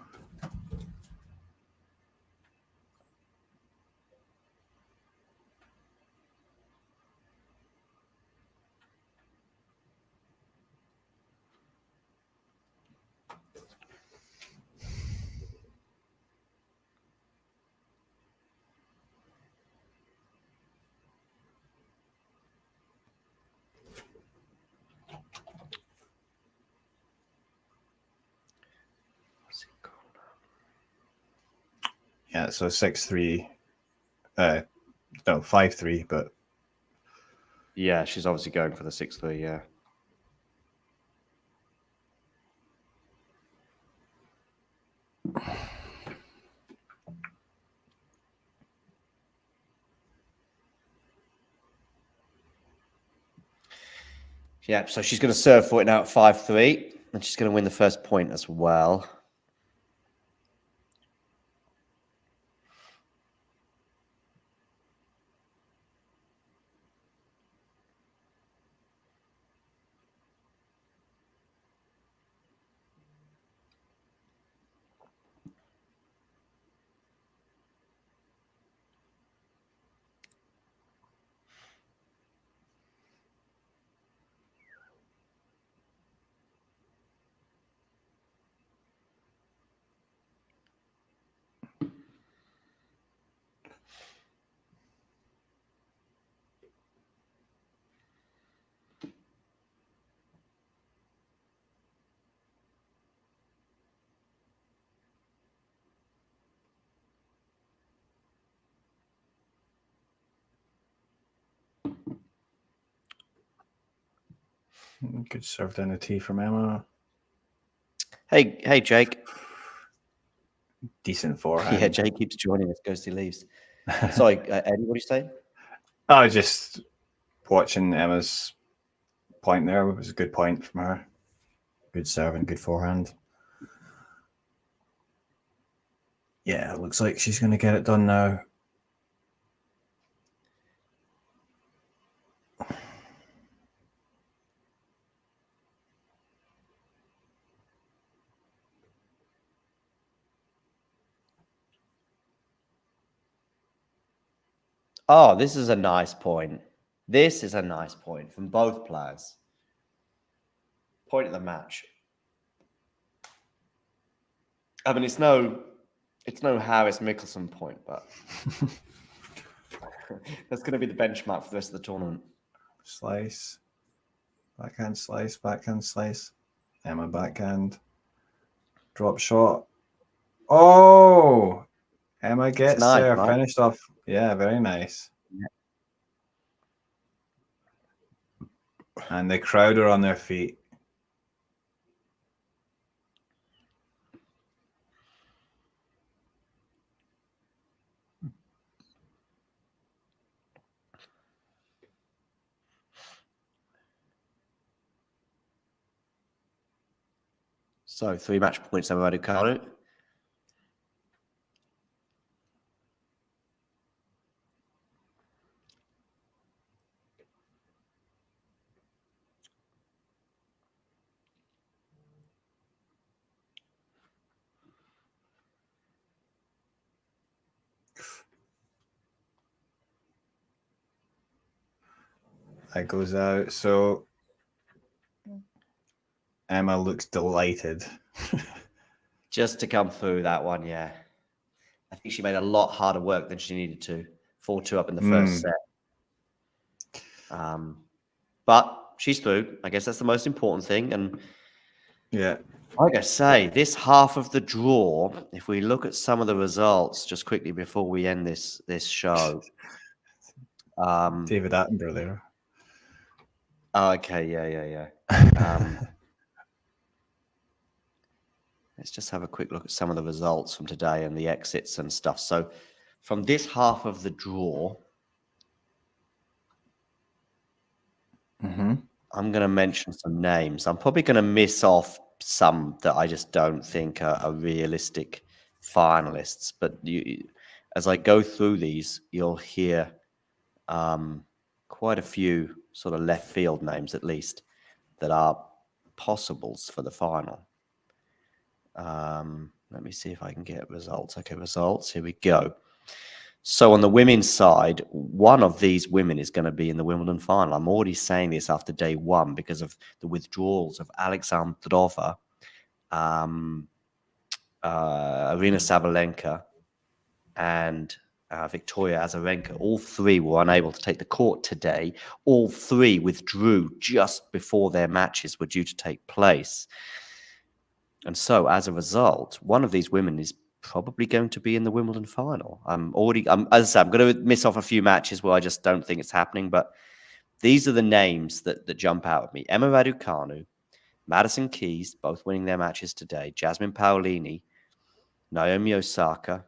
Yeah, so 6-3. No, 5-3, but Yeah, she's obviously going for the 6-3, yeah. Yeah, so she's going to serve for it now at 5-3, and she's going to win the first point as well. good serve down the tee from Emma. Hey, Jake. Decent forehand. Yeah, Jake keeps joining us, goes to leaves. Sorry, Eddie, what do you say? Oh, just watching Emma's point there. It was a good point from her. Good serve and good forehand. Yeah, it looks like she's going to get it done now. Oh, this is a nice point. This is a nice point from both players. Point of the match. I mean, it's no Harris Mickelson point, but that's going to be the benchmark for the rest of the tournament. Slice. Backhand slice, backhand slice. Emma backhand. Drop shot. Oh! Emma gets nice, there. right? Finished off. Yeah, very nice. Yeah. And the crowd are on their feet. So 3 match points over Raducanu. That goes out. So Emma looks delighted. Just to come through that one, yeah. I think she made a lot harder work than she needed to. 4-2 up in the first set. But she's through. I guess that's the most important thing. And yeah, like I say, this half of the draw, if we look at some of the results just quickly before we end this show. David Attenborough there. Oh, okay, yeah. Let's just have a quick look at some of the results from today and the exits and stuff. So from this half of the draw, I'm going to mention some names. I'm probably going to miss off some that I just don't think are realistic finalists. But as I go through these, you'll hear quite a few sort of left field names, at least, that are possibles for the final. Let me see if I can get results. Okay, results. Here we go. So on the women's side, one of these women is going to be in the Wimbledon final. I'm already saying this after day one because of the withdrawals of Alexandrova, Arina Sabalenka, and Victoria Azarenka. All three were unable to take the court today. All three withdrew just before their matches were due to take place. And so, as a result, one of these women is probably going to be in the Wimbledon final. As I said, I'm going to miss off a few matches where I just don't think it's happening. But these are the names that jump out at me. Emma Raducanu, Madison Keys, both winning their matches today. Jasmine Paolini, Naomi Osaka,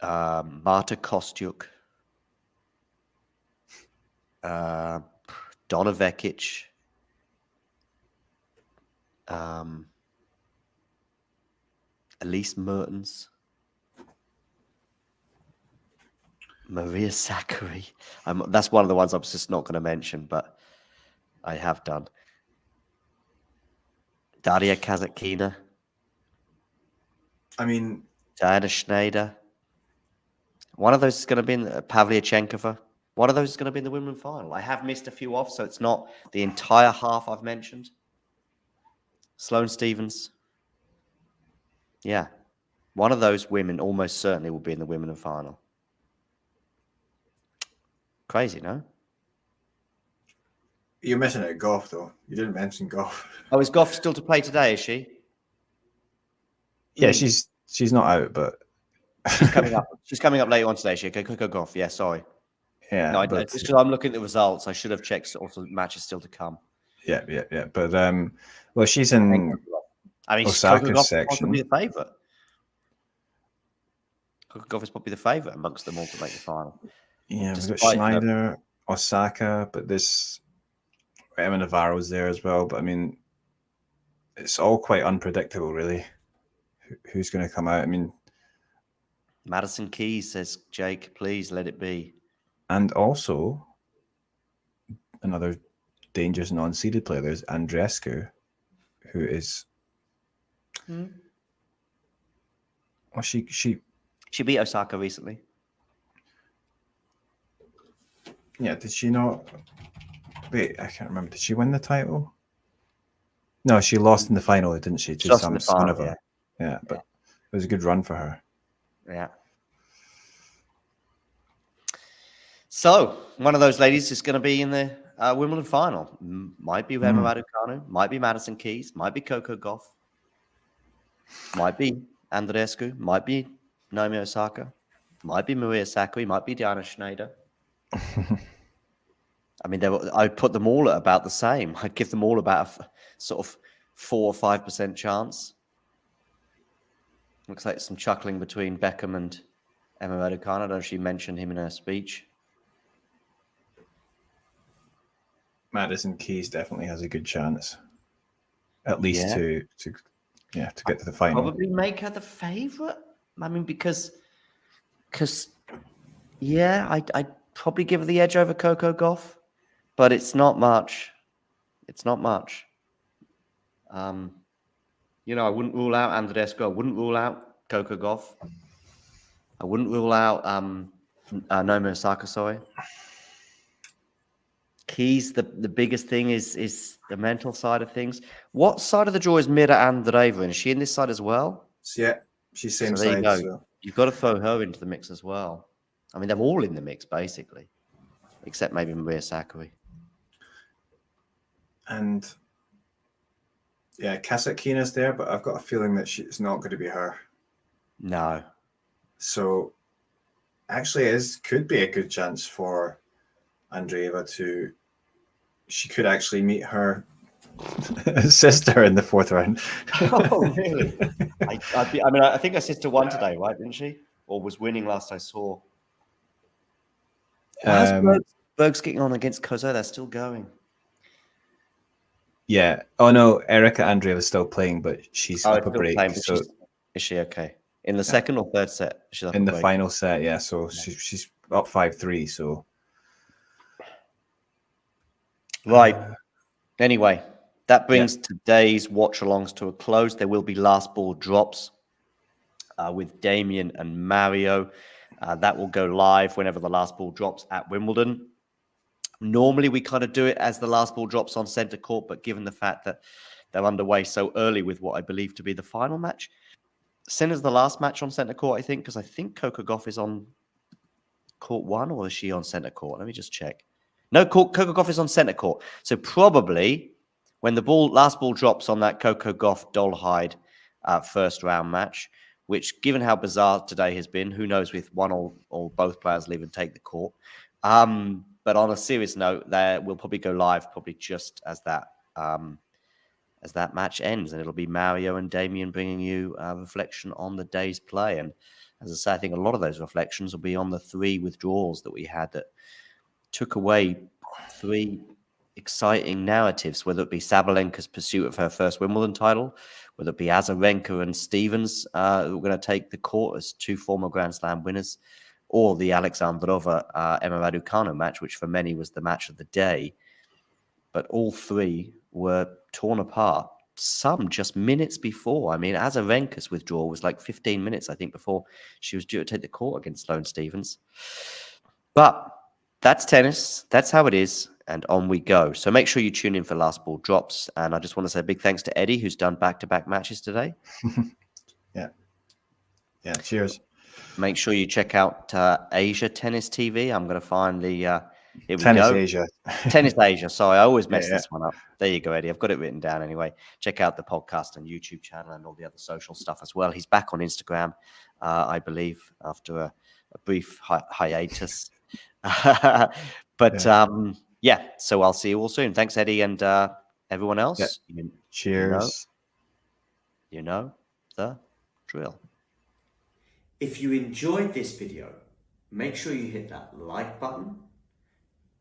Marta Kostyuk, Donna Vekic, Elise Mertens, Maria Sakkari. That's one of the ones I was just not going to mention, but I have done. Daria Kazatkina. I mean, Diana Schneider. One of those is going to be in Pavlyuchenkova. One of those is going to be in the Wimbledon final. I have missed a few off, so it's not the entire half I've mentioned. Sloane Stephens. Yeah. One of those women almost certainly will be in the Wimbledon final. Crazy, no? You're missing out golf, though. You didn't mention golf. Oh, is Goff still to play today, is she? Yeah, she's not out, but she's coming up. She's coming up later on today. She go Goff. Yeah, sorry. Yeah, no, but just because I'm looking at the results, I should have checked also matches still to come. Yeah. But well, she's in. I mean, Osaka's section. Coco Gauff is probably the favourite. Coco Gauff is probably the favourite amongst them all to make the final. Yeah, we've got Schneider, Osaka, but this Emma Navarro's there as well. But I mean, it's all quite unpredictable, really. Who's going to come out? I mean, Madison Keys says, Jake, please let it be. And also, another dangerous non-seeded player, there's Andreescu, who is... Well, she beat Osaka recently. Yeah, did she not? Wait, I can't remember. Did she win the title? No, she lost in the final, didn't she? To some son of her. Yeah, but it was a good run for her. Yeah. So, one of those ladies is going to be in the Wimbledon final. Might be Emma Raducanu, might be Madison Keys, might be Coco Gauff, might be Andreescu, might be Naomi Osaka, might be Maria Sakkari, might be Diana Schneider. I mean, I'd put them all at about the same. I'd give them all about a sort of 4 or 5% chance. Looks like some chuckling between Beckham and Emma Raducanu. I don't know if she mentioned him in her speech. Madison Keys definitely has a good chance, at least to get to the final. Probably make her the favourite. I mean, because I'd probably give her the edge over Coco Gauff, but it's not much. It's not much. I wouldn't rule out Andreescu. I wouldn't rule out Coco Gauff. I wouldn't rule out Naomi Osaka, sorry. Keys, the biggest thing is the mental side of things. What side of the draw is Mira Andreeva? Is she in this side as well? Yeah. She's same So there you side. go. So You've got to throw her into the mix as well. I mean, they're all in the mix basically, except maybe Maria Sakkari. and yeah, Kasatkina's there, but I've got a feeling that it's not going to be her. No. So actually, could be a good chance for Andreeva to. She could actually meet her sister in the fourth round. Oh, really? I think her sister won today, right? Didn't she? Or was winning last I saw. How's Berg's getting on against Kozo? They're still going. Yeah. Oh no, Erika Andreeva is still playing, but she's up a still break. playing, but So is she okay? In the second or third set? She's up in a the break. final set, yeah. So she's up 5-3. So right. Anyway, that brings today's watch-alongs to a close. There will be last ball drops with Damien and Mario. That will go live whenever the last ball drops at Wimbledon. Normally, we kind of do it as the last ball drops on centre court, but given the fact that they're underway so early with what I believe to be the final match, Sinner's the last match on centre court, I think, because I think Coco Gauff is on court 1, or is she on centre court? Let me just check. No, Coco Gauff is on centre court. So probably when the last ball drops on that Coco Gauff Dolhide first round match, which, given how bizarre today has been, who knows if one or both players leave and take the court. But on a serious note, we'll probably go live probably just as that match ends, and it'll be Mario and Damien bringing you a reflection on the day's play. And as I say, I think a lot of those reflections will be on the 3 withdrawals that we had that took away 3 exciting narratives, whether it be Sabalenka's pursuit of her first Wimbledon title, whether it be Azarenka and Stevens who are going to take the court as 2 former Grand Slam winners, or the Alexandrova Emma Raducanu match, which for many was the match of the day. But all 3 were torn apart, some just minutes before. I mean, Azarenka's withdrawal was like 15 minutes, I think, before she was due to take the court against Sloane Stevens. But that's tennis. That's how it is. And on we go. So make sure you tune in for last ball drops. And I just want to say a big thanks to Eddie, who's done back-to-back matches today. Yeah. Cheers. Make sure you check out Asia Tennis TV. I'm going to find the... here we Tennis go. Asia. Tennis Asia. Sorry, I always mess this one up. There you go, Eddie. I've got it written down anyway. Check out the podcast and YouTube channel and all the other social stuff as well. He's back on Instagram, I believe, after a brief hiatus. But so I'll see you all soon. Thanks, Eddie, and everyone else. Cheers. You know the drill. If you enjoyed this video, make sure you hit that like button.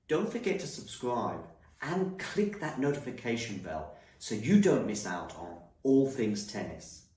Don't forget to subscribe and click that notification bell so you don't miss out on all things tennis.